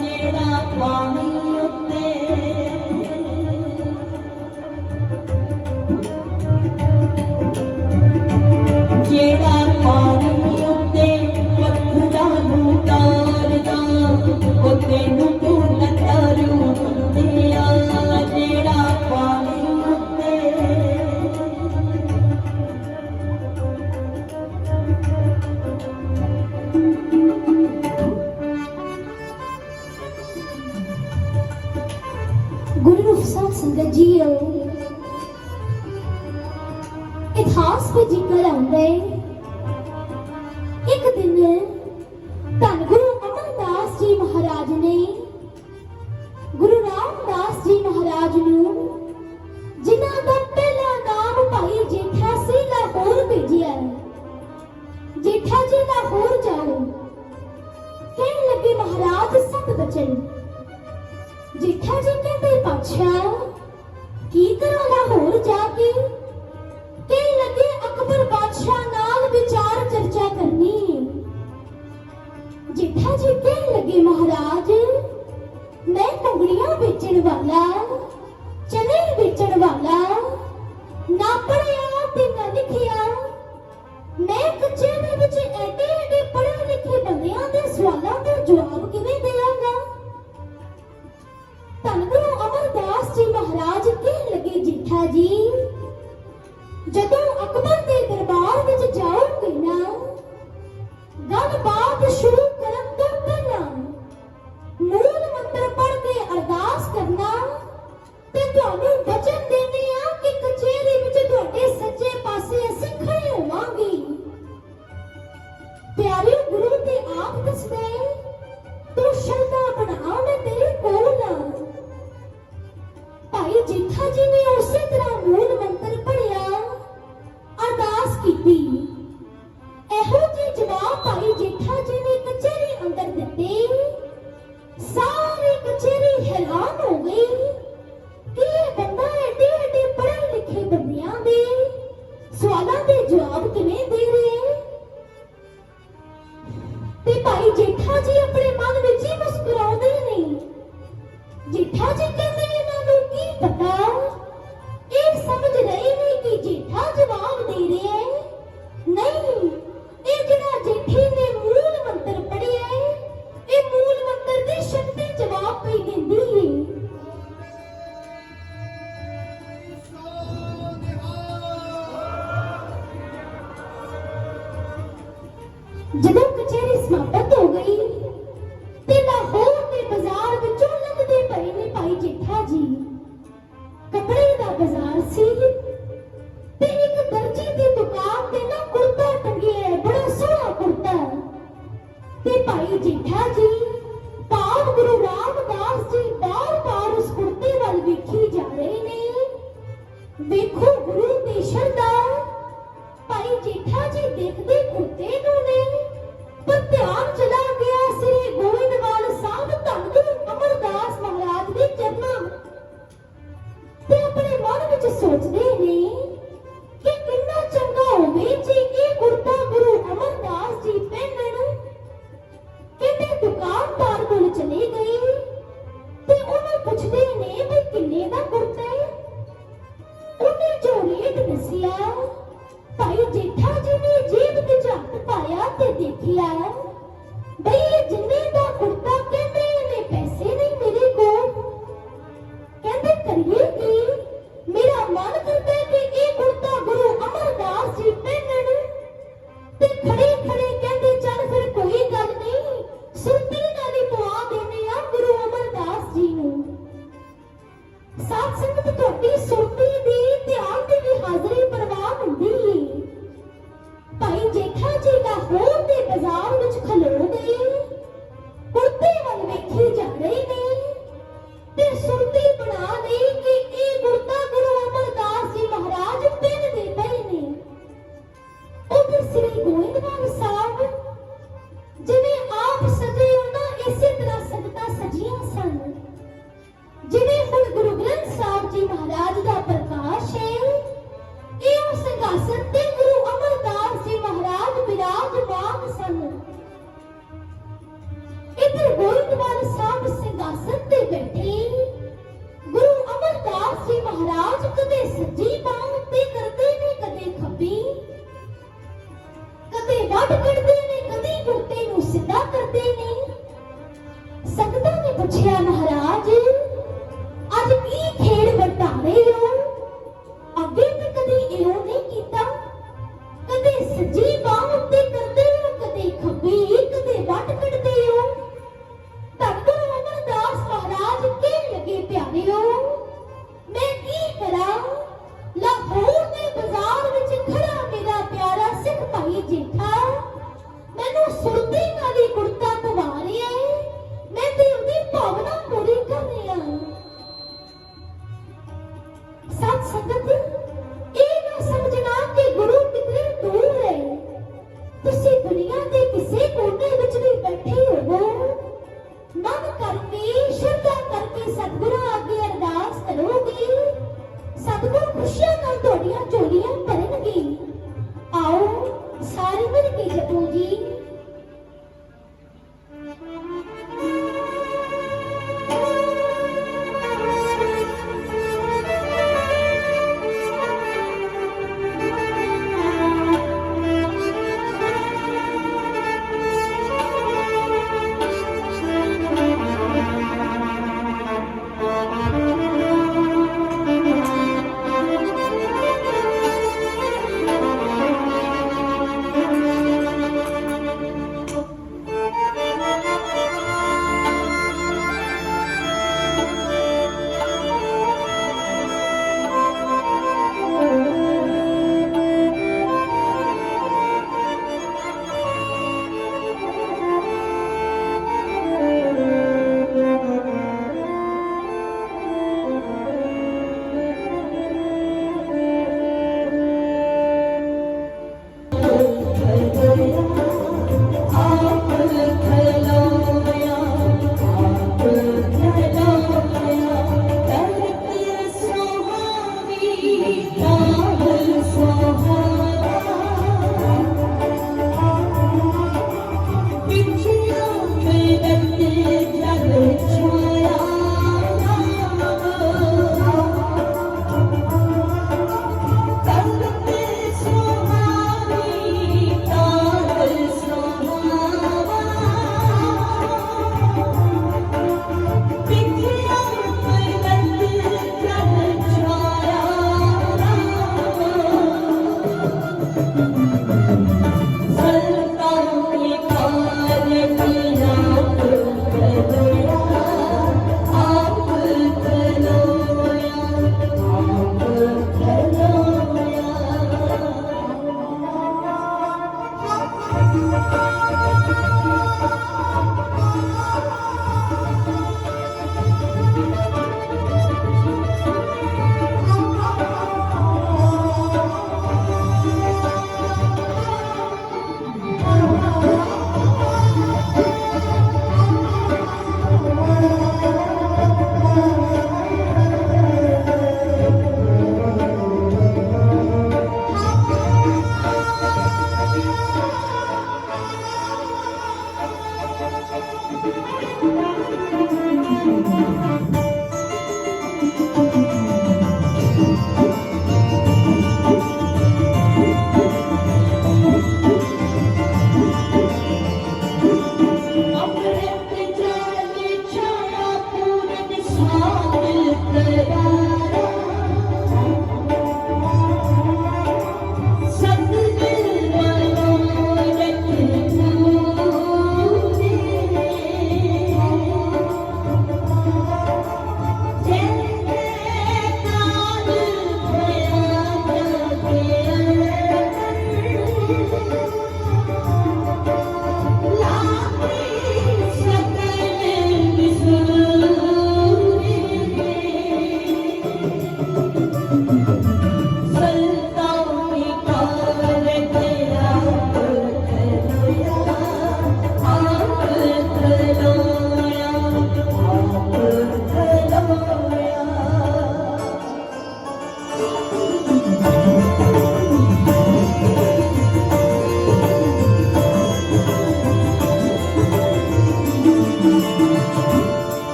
जेड़ा पानी उत्ते जेड़ा पानी उत्ते पत्थरा उतारदा ओ तैनू क्यों न करू बंदिया जेड़ा पानी उत्ते ਗੁਰੂ ਸਾਹਿਬ ਸੰਗਤ ਜੀਓ ਇਤਿਹਾਸ ਵਿੱਚ ਜ਼ਿਕਰ ਆਉਂਦਾ ਹੈ ਇੱਕ ਦਿਨ ਧੰਨ ਗੁਰੂ ਅਮਰਦਾਸ ਜੀ ਮਹਾਰਾਜ ਨੇ ਗੁਰੂ ਰਾਮਦਾਸ ਜੀ ਮਹਾਰਾਜ ਨੂੰ ਜਿਨ੍ਹਾਂ ਦਾ ਪਹਿਲਾ ਨਾਮ ਭਾਈ ਜੇਠਾ ਸੀ ਲਾਹੌਰ ਭੇਜਿਆ ਜੇਠਾ ਜੀ ਲਾਹੌਰ ਜਾਓ ਕਹਿਣ ਲੱਗੇ ਮਹਾਰਾਜ ਸਤ ਬਚਨ ਜੇਠਾ ਜੀ ਕਹਿੰਦੇ ਪਾਤਸ਼ਾਹ ਕੀ ਕਰਾਂ ਲਾਹੌਰ ਜਾ ਕੇ ਕਹਿਣ ਲੱਗੇ ਅਕਬਰ ਬਾਦਸ਼ਾਹ ਨਾਲ ਵਿਚਾਰ ਚਰਚਾ ਕਰਨੀ ਹੈ ਜੇਠਾ ਜੀ ਕਹਿਣ ਲੱਗੇ ਮਹਾਰਾਜ ਮੈਂ ਕੰਗੜੀਆਂ ਵੇਚਣ ਵਾਲਾ ਚਨੇ ਵੇਚਣ ਵਾਲਾ ਨਾ ਪੜਿਆ ਤੇ ਨਾ ਲਿਖਿਆ ਮੈਂ ਕਚਹਿਰੀ ਵਿੱਚ ਐਡੇ ਐਡੇ ਪੜ੍ਹੇ ਲਿਖੇ ਬੰਦਿਆਂ ਦੇ ਸਵਾਲਾਂ ਦੇ ਜਵਾਬ ਕਿਵੇਂ ਦੇਵਾਂਗਾ ਧੰਨ ਗੁਰੂ ਅਮਰਦਾਸ ਜੀ ਮਹਾਰਾਜ ਕਹਿਣ ਲੱਗੇ ਜੇਠਾ ਜੀ ਜਦੋਂ ਅਕਬਰ ਦੇ ਦਰਬਾਰ ਵਿੱਚ ਜਾਓਗੇ ਨਾ ਗੱਲਬਾਤ ਸ਼ੁਰੂ ਕਰਨ ਤੋਂ ਪਹਿਲਾਂ ਮੂਲ ਮੰਤਰ ਪੜ੍ਹ ਕੇ ਅਰਦਾਸ ਕਰਨਾ ਤੇ ਤੁਹਾਨੂੰ ਵਚਨ ਦਿੰਦੇ ਆ ਕਿ ਕਚਹਿਰੀ ਵਿੱਚ ਤੁਹਾਡੇ ਸੱਜੇ ਪਾਸੇ ਅਸੀਂ ਖੜੇ ਹੋਵਾਂਗੇ ਪਿਆਰੇ ਗੁਰੂ ਤੇ ਆਪ ਦੱਸਦੇ ਤੂੰ ਸ਼ਰਧਾ ਬਣਾ ਮੈਂ ਤੇਰੇ ਕੋਲ ਨਾ ਭਾਈ ਜੇਠਾ ਜੀ ਨੇ ਉਸੇ ਤਰ੍ਹਾਂ ਮੂਲ ਮੰਤਰ ਪੜਿਆ ਅਰਦਾਸ ਕੀਤੀ ਇਹੋ ਜਿਹੇ ਜਵਾਬ ਭਾਈ ਜੇਠਾ ਜੀ ਨੇ ਕਚਹਿਰੀ ਅੰਦਰ ਦਿੱਤੇ ਸਾਰੀ ਕਚਹਿਰੀ ਹੈਰਾਨ ਹੋ ਗਈ ਕਿ ਇਹ ਬੰਦਾ ਏਡੇ ਏਡੇ ਪੜ੍ਹੇ ਲਿਖੇ ਬੰਦਿਆਂ ਦੇ ਸਵਾਲਾਂ ਦੇ ਜਵਾਬ ਕਿਵੇਂ ਦੇ ਰਿਹਾ ਤੇ ਭਾਈ ਜੇਠਾ ਜੀ ਆਪਣੇ ਮਨ ਵਿੱਚ ਹੀ ਮੁਸਕਰਾਉਂਦੇ ਨੇ ਜੇਠਾ ਜੀ ਕਹਿੰਦੇ ਇਹਨਾਂ ਨੂੰ ਕੀ ਪਤਾ ਇਹ ਸਮਝ ਰਹੇ ਨੇ ਕਿ ਜੇਠਾ ਜਵਾਬ ਦੇ ਰਿਹਾ ਹੈ ਨਹੀਂ ਇਹ ਜਿਹੜਾ ਜੇਠੇ ਨੇ ਮੂਲ ਮੰਤਰ ਪੜਿਆ ਹੈ ਇਹ ਮੂਲ ਮੰਤਰ ਦੀ ਸ਼ਕਤੀ ਜਵਾਬ ਪਈ ਦਿੰਦੀ ਹੈ ਜਦੋਂ ਕਚਹਿਰੀ ਸਮਾਪਤ ਹੋ ਗਈ ਤੇ ਲਾਹੌਰ ਦੇ ਬਾਜ਼ਾਰ ਵਿੱਚੋਂ ਲੰਘਦੇ ਪਏ ਨੇ ਭਾਈ ਜੇਠਾ ਭਾਈ ਜੇਠਾ ਜੀ ਭਾਵ ਗੁਰੂ ਰਾਮਦਾਸ ਜੀ ਬਾਰ-ਬਾਰ ਉਸ ਕੁੜਤੇ ਵੱਲ ਵੇਖੀ ਜਾ ਰਹੇ ਨੇ। ਵੇਖੋ ਗੁਰੂ ਦੀ ਸ਼ਰਧਾ। ਭਾਈ ਜੇਠਾ ਜੀ ਦੇਖਦੇ ਕੁੜਤੇ ਨੂੰ ਨੇ, ਪਰ ਧਿਆਨ ਚਲਾ ਗਿਆ ਸ੍ਰੀ ਗੋਇੰਦਵਾਲ ਸਾਹਿਬ ਧੰਨ ਗੁਰੂ ਅਮਰਦਾਸ ਮਹਾਰਾਜ ਦੇ ਚਰਨਾਂ ਨੂੰ, ਤੇ ਆਪਣੇ ਮਨ ਵਿੱਚ ਸੋਚਦੇ ਨੇ ਕਿ ਕਿੰਨਾ ਚੰਗਾ ਹੋਵੇ ਜੇ ਇਹ ਕੁੜਤਾ ਗੁਰੂ ਅਮਰਦਾਸ ਜੀ ਪਹਿਨਣ। ਕਿਤੇ ਦੁਕਾਨਦਾਰ ਕੋਲ ਚਲੇ ਗਏ ਤੇ ਉਹਨੂੰ ਪੁੱਛਦੇ ਨੇ ਵੀ ਕਿੰਨੇ ਦਾ ਕੁੜਤਾ ਹੈ। ਉਹਨੇ ਜੋ ਰੇਟ ਦੱਸਿਆ, ਭਾਈ ਜੇਠਾ ਜੀ ਨੇ ਜੇਬ ਵਿੱਚ ਹੱਥ ਪਾਇਆ ਤੇ ਦੇਖਿਆ ਬਈ ਇਹ ਜਿੰਨੇ ਦਾ ਕੁੜਤਾ ਕਹਿੰਦੇ ਨੇ ਪੈਸੇ ਨਹੀਂ ਮੇਰੇ ਕੋਲ। ਕਹਿੰਦੇ ਕਰੀਏ ਕੀ, ਮੇਰਾ ਮਨ ਕਰਦਾ ਕਿ ਇਹ ਕੁੜਤਾ ਗੁਰੂ ਅਮਰਦਾਸ ਜੀ ਪਹਿਨਣ। ਤੇ ਖੜੇ ਖੜੇ ਕਹਿੰਦੇ ਚੱਲ ਫਿਰ ਕੋਈ ਗੱਲ ਨਹੀਂ, ਸੁਰਤੀ ਨਾਲ ਹੀ ਪਵਾ ਦੇਣੇ ਆ ਗੁਰੂ ਅਮਰਦਾਸ ਜੀ ਨੂੰ। ਸਾਧ ਸੰਗਤ ਤੁਹਾਡੀ ਸੁਰਤੀ ਦੀ ਧਿਆਨ ਦੀ ਵੀ ਹਾਜ਼ਰੀ ਪ੍ਰਵਾਨ ਹੁੰਦੀ ਏ। ਭਾਈ ਜੇਠਾ ਜੀ ਲਾਹੌਰ ਦੇ ਬਾਜ਼ਾਰ ਵਿੱਚ ਖਲੋ ਗਏ, ਕੁੜਤੇ ਵੱਲ ਵੇਖੀ ਜਾ ਰਹੇ ਨੇ ਤੇ ਸੁਰਤੀ ਬਣਾ ਲਈ ਕਿ ਇਹ ਕੁੜਤਾ ਗੁਰੂ ਅਮਰਦਾਸ ਜੀ ਮਹਾਰਾਜ ਪਹਿਨਦੇ ਪਏ ਨੇ। ਉਧਰ ਸ੍ਰੀ ਗੋਇੰਦਵਾਲ ਸਾਹਿਬ ਜਿਵੇਂ ਆਪ ਸਜੇ ਉਹਨਾਂ ਇਸੇ ਤਰ੍ਹਾਂ ਸੰਗਤਾਂ ਸਜੀਆਂ ਸਨ। ਜਿਵੇਂ ਹੁਣ ਗੁਰੂ ਗ੍ਰੰਥ ਸਾਹਿਬ ਜੀ ਮਹਾਰਾਜ ਦਾ ਪ੍ਰਕਾਸ਼ ਹੈ, ਇਹ ਉਸ ਸਿੰਘਾਸਨ ਤੇ ਗੁਰੂ ਅਮਰਦਾਸ ਜੀ ਮਹਾਰਾਜ ਵਿਰਾਜਮਾਨ ਸਨ। ਇੱਧਰ ਗੋਇੰਦਵਾਲ ਸਾਹਿਬ ਸਿੰਘਾਸਨ ਤੇ ਬੈਠੇ, ਗੁਰੂ ਅਮਰਦਾਸ ਜੀ ਮਹਾਰਾਜ ਕਦੇ ਸੱਜੀ ਬਾਂਹ ਉੱਤੇ ਕਰਦੇ ਨੇ, ਕਦੇ ਖੱਬੀ, ਕਦੇ ਵੱਢ ਕੱਢਦੇ ਨੇ, ਕਦੇ ਕੁੜਤੇ ਨੂੰ ਸਿੱਧਾ ਕਰਦੇ ਨੇ। ਸੰਗਤਾਂ ਨੇ ਪੁੱਛਿਆ, ਮਹਾਰਾਜ ਅੱਜ ਕੀ ਖੇਡ ਵਰਤਾ ਰਹੇ ਹੋ? ਅੱਗੇ ਤੇ ਕਦੇ ਇਹੋ ਨਹੀਂ ਕੀਤਾ, ਕਦੇ ਸੱਜੀ ਬਾਂਹ ਉੱਤੇ ਕਰਦੇ ਹੋ, ਕਦੇ ਖੱਬੀ, ਕਦੇ ਵੱਢ ਕੱਢਦੇ ਹੋ। ਧੰਨ ਗੁਰੂ ਅਮਰਦਾਸ ਮਹਾਰਾਜ ਕਹਿਣ ਲੱਗੇ, ਪਿਆਰਿਓ ਮੈਂ ਕੀ ਕਰਾਂ, ਲਾਹੌਰ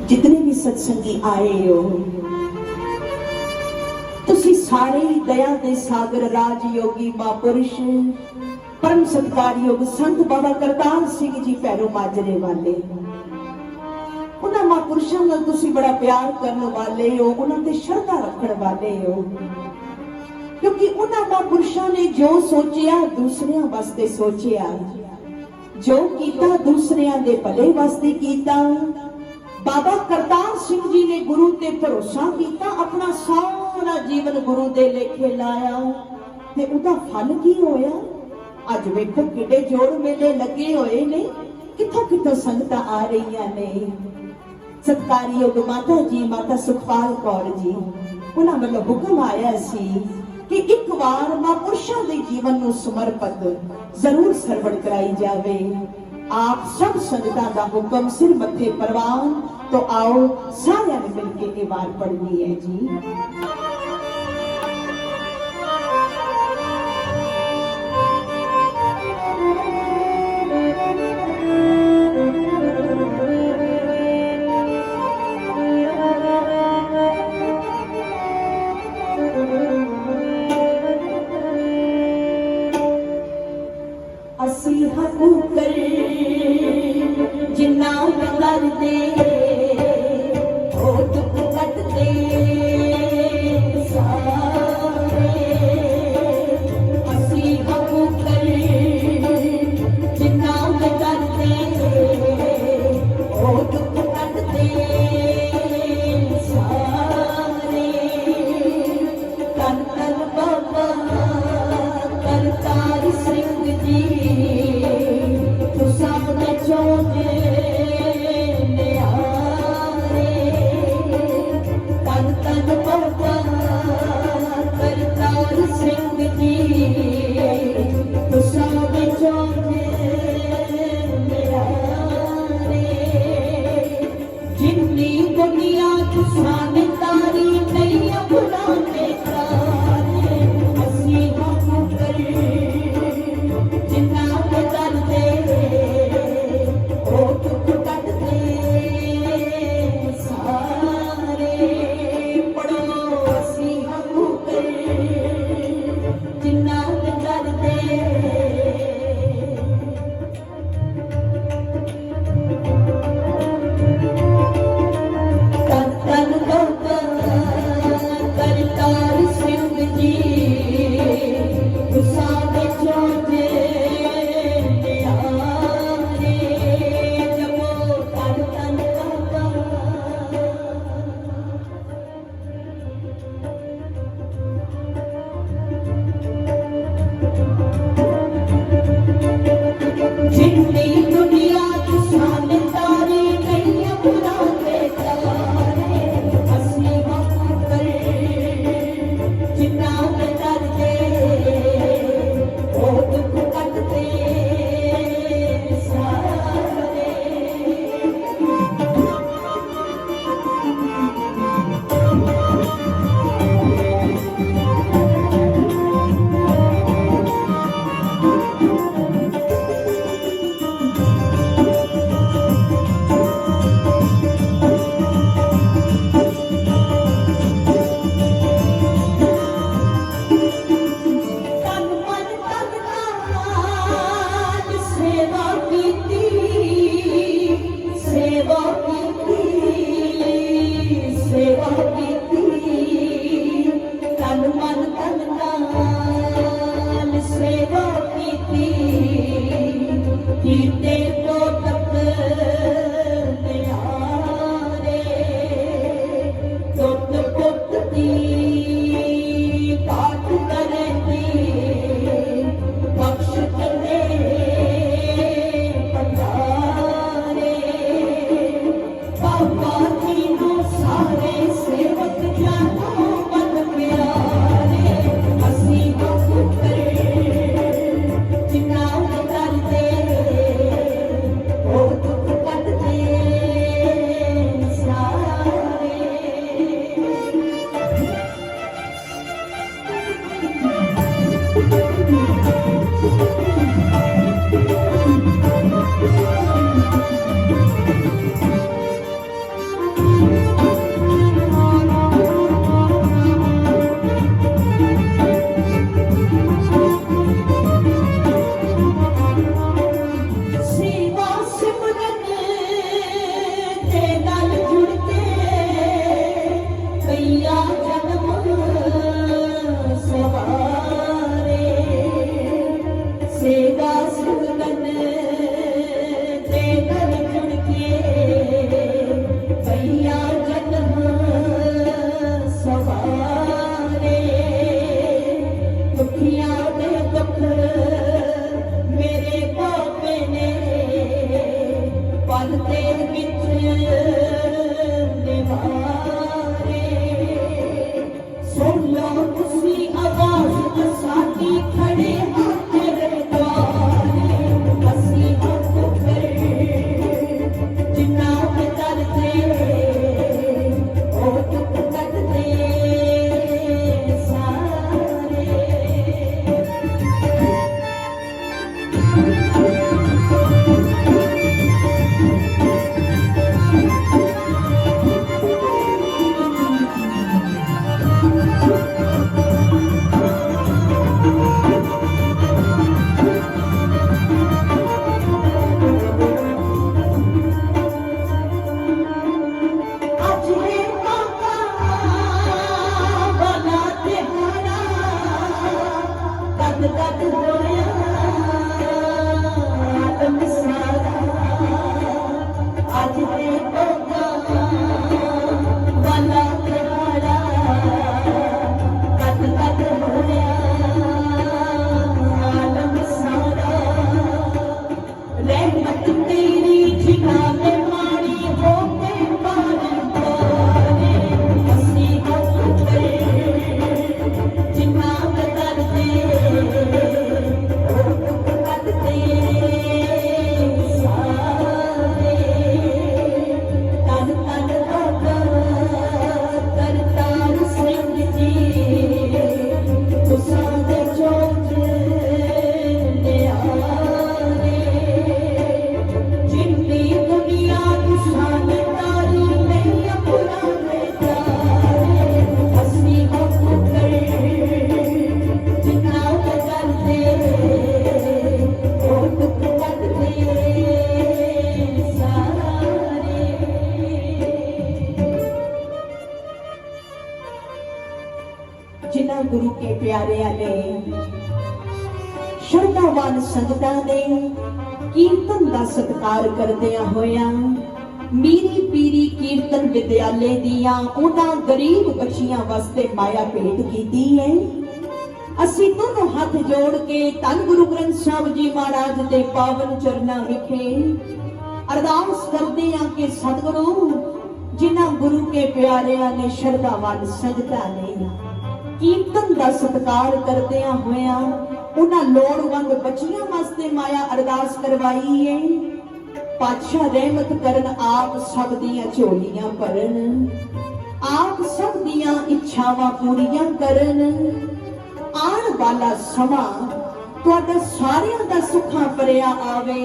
जितने भी सत्संगी आए हो तुसी सारे ही दया दे सागर राजयोगी महापुरुष परम सत्कारयोग संत बाबा करतार सिंह जी भैरो माजरे वाले उन्हां महापुरुषां नाल तुसी बड़ा प्यार करने वाले हो, उन्हां ते श्रद्धा रखण वाले हो, क्योंकि उन्हां महापुरुषां ने जो सोचिया दूसरियां वास्ते सोचिया, जो कीता दूसरियां दे भले वास्ते कीता। बाबा करतार सिंह जी ने गुरु ते भरोसा किया, अपना सारा जीवन गुरु दे लेखे लाया ते उदा फल की होया। अज वेखो किडे जोड़ मेले लगे हुए ने, किथों किथों संगतां आ रही ने। सत्कारयोग माता जी माता सुखपाल कौर जी उन्हां वल्लों हुक्म आया सी कि एक बार महापुरुषां दे जीवन नूं समर्पित जरूर सरवण कराई जावे। आप सब संगतां दा हुक्म सिर मथे परवान, तो आओ सारे ने मिलकर ये बार पढ़नी है जी। असी हकू कर जिन्ना कर दे ओ दुख कट दे सा गुरु के प्यारिਆਂ ने ਸ਼ਰਧਾਵਾਨ ਸੰਗਤਾਂ ਦੇ ਕੀਰਤਨ ਦਾ ਸਤਿਕਾਰ ਕਰਦਿਆਂ ਹੋਇਆਂ ਮੀਰੀ ਪੀਰੀ ਕੀਰਤਨ ਵਿਦਿਆਲੇ ਦੀਆਂ ਉਹਨਾਂ ਗਰੀਬ ਬੱਚੀਆਂ ਵਾਸਤੇ ਮਾਇਆ ਭੇਟ ਕੀਤੀ ਹੈ। ਅਸੀਂ ਦੋਨੋਂ ਹੱਥ ਜੋੜ ਕੇ ਧੰਨ ਗੁਰੂ ਗ੍ਰੰਥ ਸਾਹਿਬ ਜੀ ਮਹਾਰਾਜ ਦੇ ਪਾਵਨ ਚਰਨਾਂ ਵਿਖੇ ਅਰਦਾਸ ਕਰਦੇ ਹਾਂ ਕਿ ਸਤਿਗੁਰੂ ਜਿਨ੍ਹਾਂ ਗੁਰੂ ਕੇ ਪਿਆਰਿਆਂ ਨੇ ਸ਼ਰਧਾਵਾਨ ਸੰਗਤਾਂ ਨੇ ਕੀਰਤਨ ਦਾ ਸਤਿਕਾਰ ਕਰਦਿਆਂ ਹੋਇਆਂ ਉਹਨਾਂ ਲੋੜਵੰਦ ਬੱਚੀਆਂ ਵਾਸਤੇ ਮਾਇਆ ਅਰਦਾਸ ਕਰਵਾਈ ਹੈ। ਪਾਤਸ਼ਾਹ ਰਹਿਮਤ ਕਰਨ, ਆਪ ਸਭ ਦੀਆਂ ਝੋਲੀਆਂ ਭਰਨ, ਆਪ ਸਭ ਦੀਆਂ ਇੱਛਾਵਾਂ ਪੂਰੀਆਂ ਕਰਨ। ਆਉਣ ਵਾਲਾ ਸਮਾਂ ਤੁਹਾਡਾ ਸਾਰਿਆਂ ਦਾ ਸੁੱਖਾਂ ਭਰਿਆ ਆਵੇ।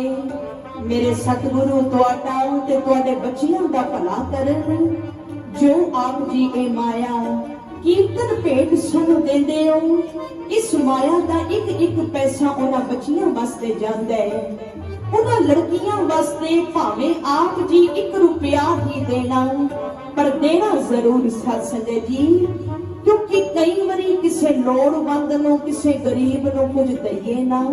ਮੇਰੇ ਸਤਿਗੁਰੂ ਤੁਹਾਡਾ ਤੇ ਤੁਹਾਡੇ ਬੱਚਿਆਂ ਦਾ ਭਲਾ ਕਰਨ। ਜੋ ਆਪ ਜੀ ਇਹ ਮਾਇਆ ਕੀਰਤਨ ਭੇਟ ਸਾਨੂੰ ਦਿੰਦੇ ਹੋ, ਇਸ ਮਾਇਆ ਦਾ ਇੱਕ ਇੱਕ ਪੈਸਾ ਉਹਨਾਂ ਬੱਚੀਆਂ ਵਾਸਤੇ ਜਾਂਦਾ ਹੈ। ਉਹਨਾਂ ਲੜਕੀਆਂ ਵਾਸਤੇ ਭਾਵੇਂ ਆਪ ਜੀ 1 ਰੁਪਿਆ ਹੀ ਦੇਣਾ, ਪਰ ਦੇਣਾ ਜ਼ਰੂਰ ਸਾਧ ਸੰਗਤ ਜੀ, ਕਿਉਂਕਿ ਕਈ ਵਾਰੀ ਕਿਸੇ ਲੋੜਵੰਦ ਨੂੰ, ਕਿਸੇ ਗਰੀਬ ਨੂੰ ਕੁਝ ਦਈਏ ਨਾ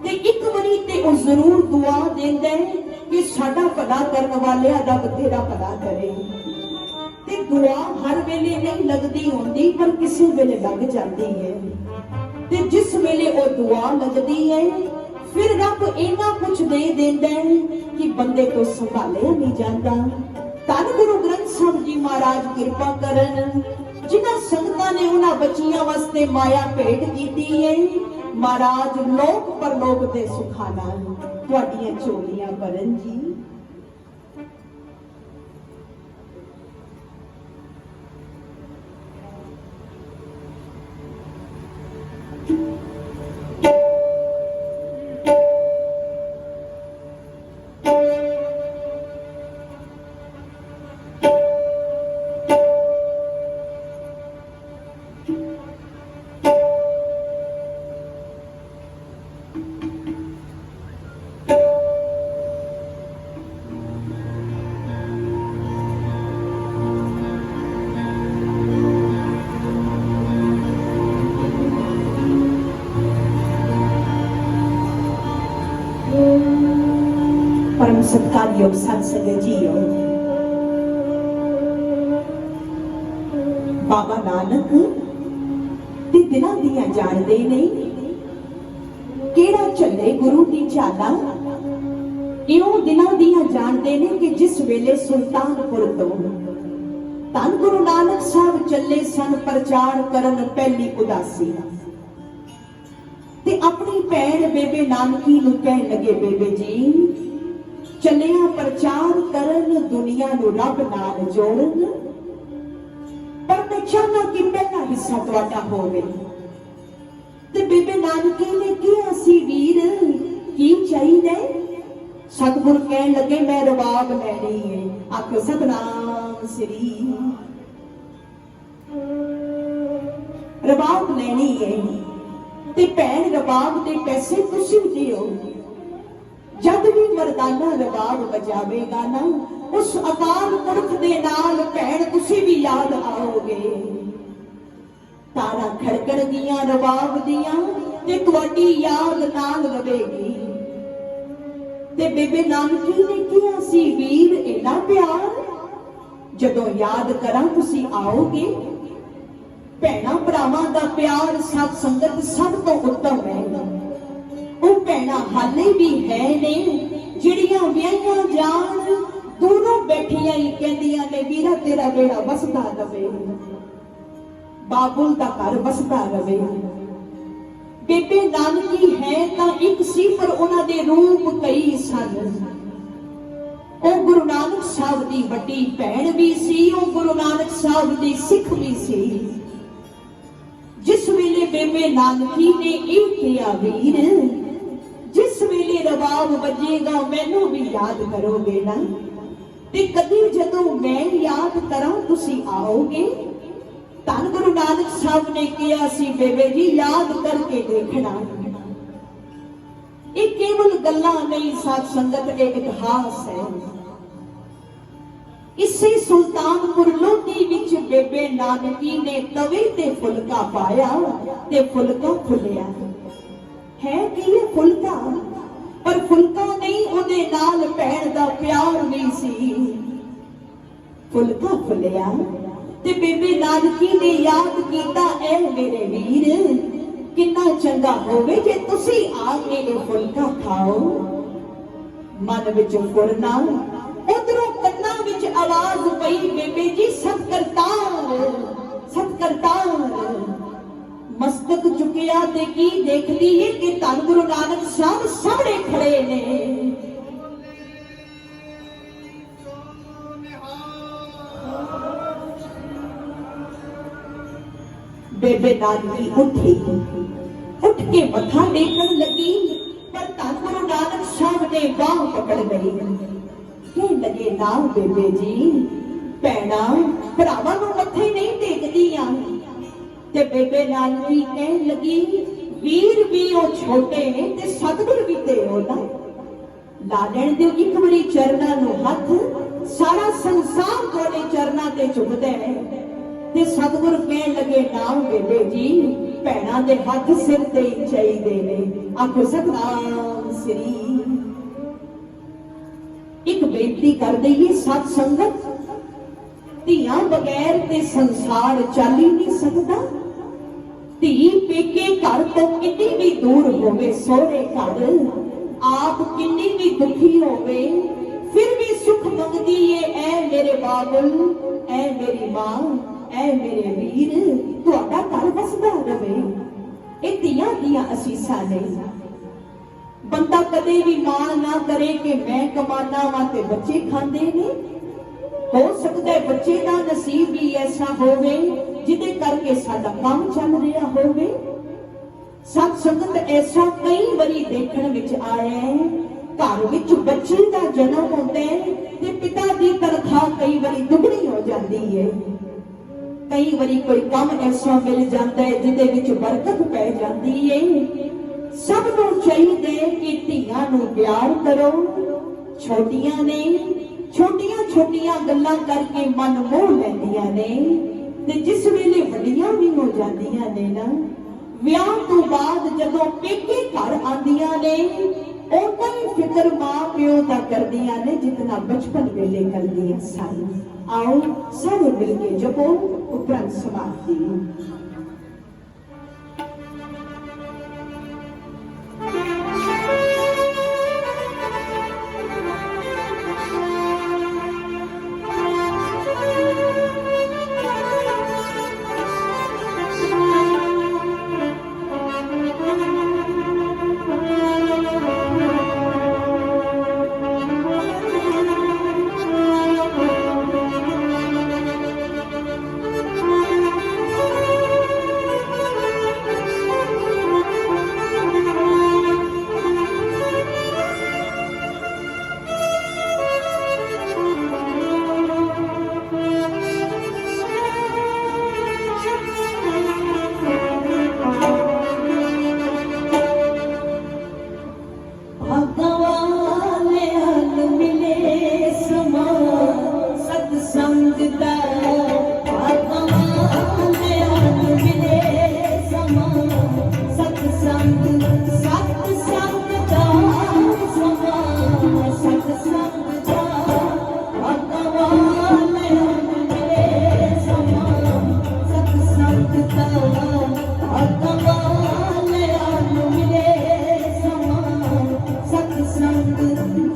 ਤੇ ਇੱਕ ਵਾਰੀ ਤੇ ਉਹ ਜ਼ਰੂਰ ਦੁਆ ਦਿੰਦਾ ਹੈ ਕਿ ਸਾਡਾ ਭਲਾ ਕਰਨ ਵਾਲਿਆਂ ਦਾ ਬਥੇਰਾ ਭਲਾ ਕਰੇ। ਤੇ ਦੁਆ ਹਰ ਵੇਲੇ ਨਹੀਂ ਲੱਗਦੀ ਹੁੰਦੀ, ਪਰ ਕਿਸੇ ਵੇਲੇ ਲੱਗ ਜਾਂਦੀ ਹੈ। ਤੇ ਜਿਸ ਵੇਲੇ ਉਹ ਦੁਆ ਲੱਗਦੀ ਹੈ ਫਿਰ ਰੱਬ ਇੰਨਾ ਕੁਝ ਦੇ ਦਿੰਦਾ ਹੈ ਕਿ ਬੰਦੇ ਤੋਂ ਸੰਭਾਲਿਆ ਨਹੀਂ ਜਾਂਦਾ। ਧੰਨ ਗੁਰੂ ਗ੍ਰੰਥ ਸਾਹਿਬ ਜੀ ਮਹਾਰਾਜ ਕਿਰਪਾ ਕਰਨ, ਜਿਨ੍ਹਾਂ ਸੰਗਤਾਂ ਨੇ ਉਹਨਾਂ ਬੱਚੀਆਂ ਵਾਸਤੇ ਮਾਇਆ ਭੇਟ ਕੀਤੀ ਹੈ। ਮਹਾਰਾਜ ਲੋਕ ਪਰਲੋਕ ਦੇ ਸੁੱਖਾਂ ਨਾਲ ਤੁਹਾਡੀਆਂ ਝੋਲੀਆਂ ਭਰਨ ਜੀ। परम सत्कारयोग संत संगत जीओ, बाबा नानक ते दिलां दियां जाणदे ने किहड़ा झल्ले गुरु दी झाला। इउं दिलां दियां जाणदे ने कि जिस वेले सुल्तानपुर तो धन गुरु नानक साहब चले सन प्रचार करन पहली उदासी ते अपनी भैन बेबे नानकी नूं कहण लगे, बेबे जी चलिया प्रचार करन दुनिया नूं रब नाल जोड़न, पर मैं चाहना कि पहला हिस्सा तुहाडा होवे। ते बेबे नानकी ने कहा सी वीर की चाहिए? सतगुर कहन लगे मैं रवाब लैनी है। आखो सतनाम श्री, रवाब लैनी है। ते भैन रवाब दे पैसे तुसीं दिओ। जब भी मर्दाना रबाब बजावेगा ना, उस अकाल पुरख दे नाल भैन तुसी भी याद आओगे। तारा खड़कण दियां रबाब दियां ते तुहाडी याद नाल रवेगी। ते बेबे नानकी ने कहा सी वीर इन्ना प्यार जदों याद करा तुसी आओगे। भैणा भरावां दा प्यार साध संगत सब तो उत्तम है। ਉਹ ਭੈਣਾਂ ਹਾਲੇ ਵੀ ਹੈ ਨੇ ਜਿਹੜੀਆਂ ਵਿਆਹੀਆਂ ਜਾਣ ਦੂਰੋਂ ਬੈਠੀਆਂ ਹੀ ਕਹਿੰਦੀਆਂ ਨੇ ਵੀਰਾ ਤੇਰਾ ਬੇੜਾ ਵਸਦਾ ਰਵੇ, ਬਾਬੁਲ ਦਾ ਘਰ ਵਸਦਾ ਰਵੇ। ਬੇਬੇ ਨਾਨਕੀ ਹੈ ਤਾਂ ਇੱਕ ਸੀ, ਪਰ ਉਹਨਾਂ ਦੇ ਰੂਪ ਕਈ ਸਨ। ਉਹ ਗੁਰੂ ਨਾਨਕ ਸਾਹਿਬ ਦੀ ਵੱਡੀ ਭੈਣ ਵੀ ਸੀ, ਉਹ ਗੁਰੂ ਨਾਨਕ ਸਾਹਿਬ ਦੀ ਸਿੱਖ ਵੀ ਸੀ। ਜਿਸ ਵੇਲੇ ਬੇਬੇ ਨਾਨਕੀ ਨੇ ਇਹ ਕਿਹਾ ਵੀਰ जिस वेले रबाब बजेगा मैनू भी याद करोगे ना, ते कदी जदों मैं याद करा तुसी आओगे। धन गुरु नानक साहब ने कहा सी बेबे जी याद करके देखना। ये केवल गल्लां नहीं साध संगत, ये इतिहास है। इसे सुल्तानपुर लोधी विच ਬੇਬੇ ਨਾਨਕੀ ਨੇ ਤਵੇ ਤੇ ਫੁਲਕਾ ਪਾਇਆ ਤੇ ਫੁਲਕਾ ਫੁੱਲਿਆ। ਹੈ ਕੀ ਇਹ ਫੁਲਕਾ? ਪਰ ਫੁਲਕਾ ਨਹੀਂ, ਉਹਦੇ ਨਾਲ ਭੈਣ ਦਾ ਪਿਆਰ ਵੀ ਸੀ। ਫੁਲਕਾ ਫੁੱਲਿਆ ਤੇ ਬੇਬੇ ਨਾਨਕੀ ਨੇ ਯਾਦ ਕੀਤਾ, ਐ ਮੇਰੇ ਵੀਰ, ਕਿੰਨਾ ਚੰਗਾ ਹੋਵੇ ਜੇ ਤੁਸੀਂ ਆ ਕੇ ਇਹ ਫੁਲਕਾ ਖਾਓ। ਮਨ ਵਿੱਚ ਫੁਰਨਾ, ਉਧਰੋਂ ਕੰਨਾਂ ਵਿੱਚ ਆਵਾਜ਼ ਪਈ, ਬੇਬੇ ਜੀ ਸਤਿਕਰਤਾਰ ਸਤਿਕਰਤਾਰ। ਮਸਤਕ ਚੁੱਕਿਆ ਤੇ ਕੀ ਦੇਖਦੀ ਏ ਕਿ ਧੰਨ ਗੁਰੂ ਨਾਨਕ ਸਾਹਿਬ ਸਾਹਮਣੇ ਖੜੇ ਨੇ। ਬੇਬੇ ਨਾਨਕੀ ਉੱਠੀ, ਉੱਠ ਕੇ ਮੱਥਾ ਟੇਕਣ ਲੱਗੀ, ਪਰ ਧੰਨ ਗੁਰੂ ਨਾਨਕ ਸਾਹਿਬ ਨੇ ਬਾਂਹ ਪਕੜ ਲਈ। ਕਹਿਣ ਲੱਗੇ, ਨਾ ਬੇਬੇ ਜੀ, ਭੈਣਾਂ ਭਰਾਵਾਂ ਨੂੰ ਮੱਥੇ ਨਹੀਂ ਟੇਕਦੀਆਂ। ਤੇ ਬੇਬੇ ਨਾਨਕੀ ਕਹਿਣ ਲੱਗੀ, ਵੀਰ ਵੀ ਉਹ ਛੋਟੇ ਤੇ ਸਤਿਗੁਰ ਵੀ ਤੇ ਉਹਦਾ ਲਾ ਲੈਣ ਦਿਓ ਇੱਕ ਵਾਰੀ ਚਰਨਾਂ ਨੂੰ ਹੱਥ। ਸਾਰਾ ਸੰਸਾਰ ਤੁਹਾਡੇ ਚਰਨਾਂ ਤੇ ਝੁਕਦਾ ਹੈ। ਤੇ ਸਤਿਗੁਰ ਕਹਿਣ ਲੱਗੇ, ਨਾ ਬੇਬੇ ਜੀ, ਭੈਣਾਂ ਦੇ ਹੱਥ ਸਿਰ ਤੇ ਹੀ ਚਾਹੀਦੇ ਨੇ। ਆਖੋ ਸਤਿਨਾਮ ਸ੍ਰੀ। ਇੱਕ ਬੇਨਤੀ ਕਰ ਦਈਏ ਸਤ ਸੰਗਤ, ਧੀਆਂ ਬਗੈਰ ਤੇ ਸੰਸਾਰ ਚੱਲ ਹੀ ਨਹੀਂ ਸਕਦਾ। ਧੀ ਪੇਕੇ ਘਰ ਤੋਂ ਕਿੰਨੀ ਵੀ ਦੂਰ ਹੋਵੇ, ਸਹੁਰੇ ਘਰ ਆਪ ਕਿੰਨੀ ਵੀ ਦੁਖੀ ਹੋਵੇ, ਫਿਰ ਵੀ ਸੁਖ ਮੰਗਦੀ ਏ, ਐ ਮੇਰੇ ਬਾਬਲ, ਐ ਮੇਰੀ ਮਾਂ, ਐ ਮੇਰੇ ਵੀਰ, ਤੁਹਾਡਾ ਘਰ ਵਸਦਾ ਰਵੇ। ਇਹ ਧੀਆਂ ਦੀਆਂ ਅਸੀਸਾਂ ਨੇ। ਬੰਦਾ ਕਦੇ ਵੀ ਮਾਣ ਨਾ ਕਰੇ ਕਿ ਮੈਂ ਕਮਾਨਾ ਵਾਂ ਤੇ ਬੱਚੇ ਖਾਂਦੇ ਨੇ। ਹੋ ਸਕਦਾ ਹੈ ਬੱਚੇ ਦਾ ਨਸੀਬ ਵੀ ਐਸਾ ਹੋਵੇ ਜਿਹਦੇ ਕਰਕੇ ਸਾਡਾ ਕੰਮ ਚੱਲ ਰਿਹਾ ਹੋਵੇ। ਸਤ ਸੰਗਤ ਐਸਾ ਕਈ ਵਾਰੀ ਦੇਖਣ ਵਿੱਚ ਆਇਆ ਹੈ, ਘਰ ਵਿੱਚ ਬੱਚੇ ਦਾ ਜਨਮ ਹੁੰਦਾ ਹੈ ਤੇ ਪਿਤਾ ਦੀ ਤਨਖਾਹ ਕਈ ਵਾਰੀ ਦੁੱਗਣੀ ਹੋ ਜਾਂਦੀ ਹੈ। ਕਈ ਵਾਰੀ ਕੋਈ ਕੰਮ ਐਸਾ ਮਿਲ ਜਾਂਦਾ ਹੈ ਜਿਹਦੇ ਵਿੱਚ ਬਰਕਤ ਪੈ ਜਾਂਦੀ ਹੈ। ਸਭ ਨੂੰ ਚਾਹੀਦਾ ਕਿ ਧੀਆਂ ਨੂੰ ਪਿਆਰ ਕਰੋ। ਛੋਟੀਆਂ ਨੇ, ਛੋਟੀਆਂ ਛੋਟੀਆਂ ਗੱਲਾਂ ਕਰਕੇ ਮਨ ਮੋਹ ਲੈਂਦੀਆਂ ਨੇ, ਤੇ ਜਿਸ ਵੇਲੇ ਵੱਡੀਆਂ ਵੀ ਹੋ ਜਾਂਦੀਆਂ ਨੇ ਨਾ, ਵਿਆਹ ਤੋਂ ਬਾਅਦ ਜਦੋਂ ਪੇਕੇ ਘਰ ਆਉਂਦੀਆਂ ਨੇ, ਉਨਾ ਹੀ ਫਿਕਰ ਮਾਂ ਪਿਓ ਦਾ ਕਰਦੀਆਂ ਨੇ ਜਿਤਨਾ ਬਚਪਨ ਵੇਲੇ ਕਰਦੀਆਂ ਸਨ। ਆਓ ਸਾਰੇ ਮਿਲ ਕੇ ਜਪੋ ਉਪਰੰਤ ਸਮਾਪਤੀ।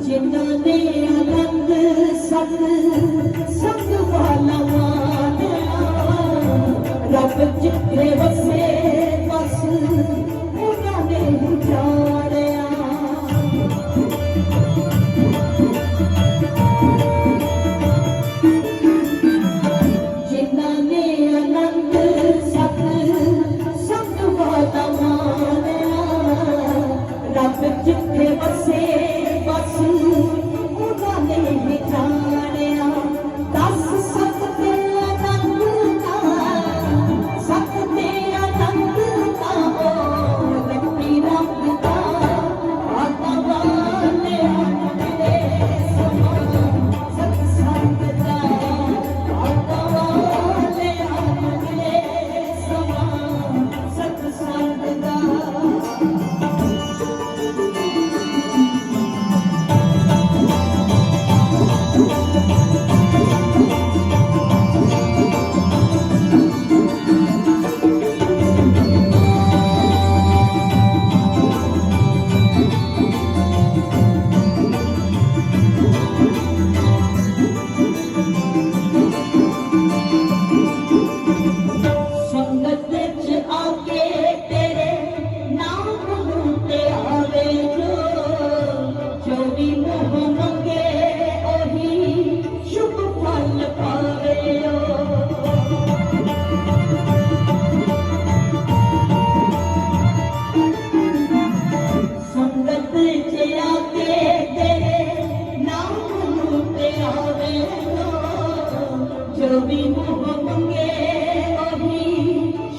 जिन्होंने आनंद सत संग वाला जो भी मोह मंगे वही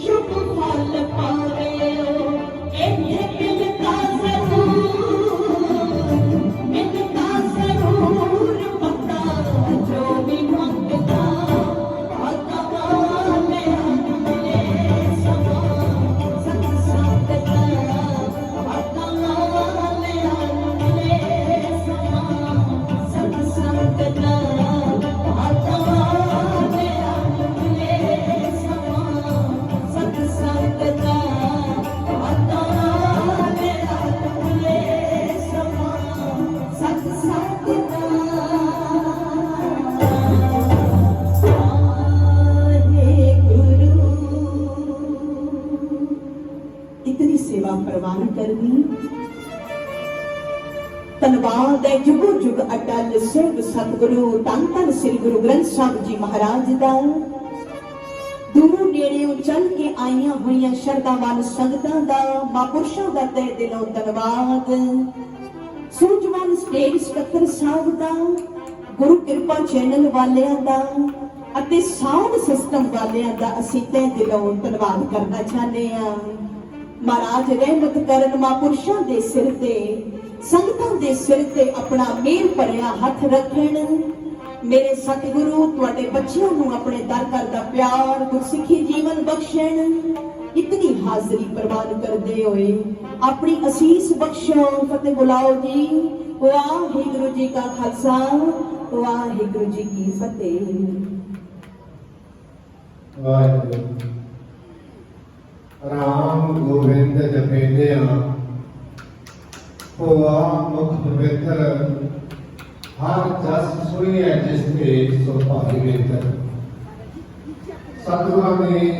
शुभ फल पावे इन्हें मिलता जरूर पता जो भी मंगता भगवान मिले समा सत्संग का भगवान मिले समा सत्संग का भगवान मिले समा सत्संग का भगवान मिले समा सत्संग का इतनी सेवा प्रवान करनी ਧੰਨਵਾਦ ਹੈ ਜੁਗੋ ਜੁਗ ਅਟਲ ਸਿੰਘ ਸਤਿਗੁਰੂ ਧੰਨ ਧੰਨ ਸ੍ਰੀ ਗੁਰੂ ਗ੍ਰੰਥ ਸਾਹਿਬ ਜੀ ਮਹਾਰਾਜ ਦਾ ਦੂਰੋਂ ਨੇੜਿਓਂ ਚੱਲ ਕੇ ਆਈਆਂ ਹੋਈਆਂ ਸ਼ਰਧਾਵਾਨ ਸੰਗਤਾਂ ਦਾ ਮਹਾਂਪੁਰਸ਼ਾਂ ਦਾ ਤਹਿ ਦਿਲੋਂ ਧੰਨਵਾਦ ਸੂਝਵਾਨ ਸਟੇਜ ਸਕੱਤਰ ਸਾਹਿਬ ਦਾ ਗੁਰੂ ਕਿਰਪਾ ਚੈਨਲ ਵਾਲਿਆਂ ਦਾ ਅਤੇ ਸਾਊਂਡ ਸਿਸਟਮ ਵਾਲਿਆਂ ਦਾ ਅਸੀਂ ਤਹਿ ਦਿਲੋਂ ਧੰਨਵਾਦ ਕਰਨਾ ਚਾਹੁੰਦੇ ਹਾਂ ਮਹਾਰਾਜ ਰਹਿਮਤ ਕਰਨ ਮਹਾਂਪੁਰਸ਼ਾਂ ਦੇ ਸਿਰ ਤੇ ਸੰਗਤਾਂ ਦੇ ਸਿਰ ਤੇ ਆਪਣਾ ਮੇਰ ਭਰਿਆ ਹੱਥ ਰੱਖਣ ਮੇਰੇ ਸਤਿਗੁਰੂ ਤੁਹਾਡੇ ਬੱਚਿਆਂ ਨੂੰ ਆਪਣੇ ਦਰ ਘਰ ਦਾ ਪਿਆਰ ਗੁਰਸਿੱਖੀ ਜੀਵਨ ਬਖਸ਼ਣ ਇਤਨੀ ਹਾਜ਼ਰੀ ਪ੍ਰਵਾਨ ਕਰਦੇ ਹੋਏ ਆਪਣੀ ਅਸੀਸ ਬਖਸ਼ੋ ਫਤਿਹ ਬੁਲਾਓ ਜੀ ਵਾਹਿਗੁਰੂ ਜੀ ਕਾ ਖਾਲਸਾ ਵਾਹਿਗੁਰੂ ਜੀ ਕੀ ਫਤਿਹ ਵਾਹਿਗੁਰੂ ਰਾਮ ਗੋਬਿੰਦ ਜਪੇਦਿਆਂ ਹੋਆ ਮੁਖ ਪਵਿੱਤਰ ਹਰ ਜਸ ਸੁਣੀਐ ਜਿਸ ਤੇ ਸੋ ਭਾਈ ਬੇਤਰ ਸਤਿਗੁਰਾਂ ਨੇ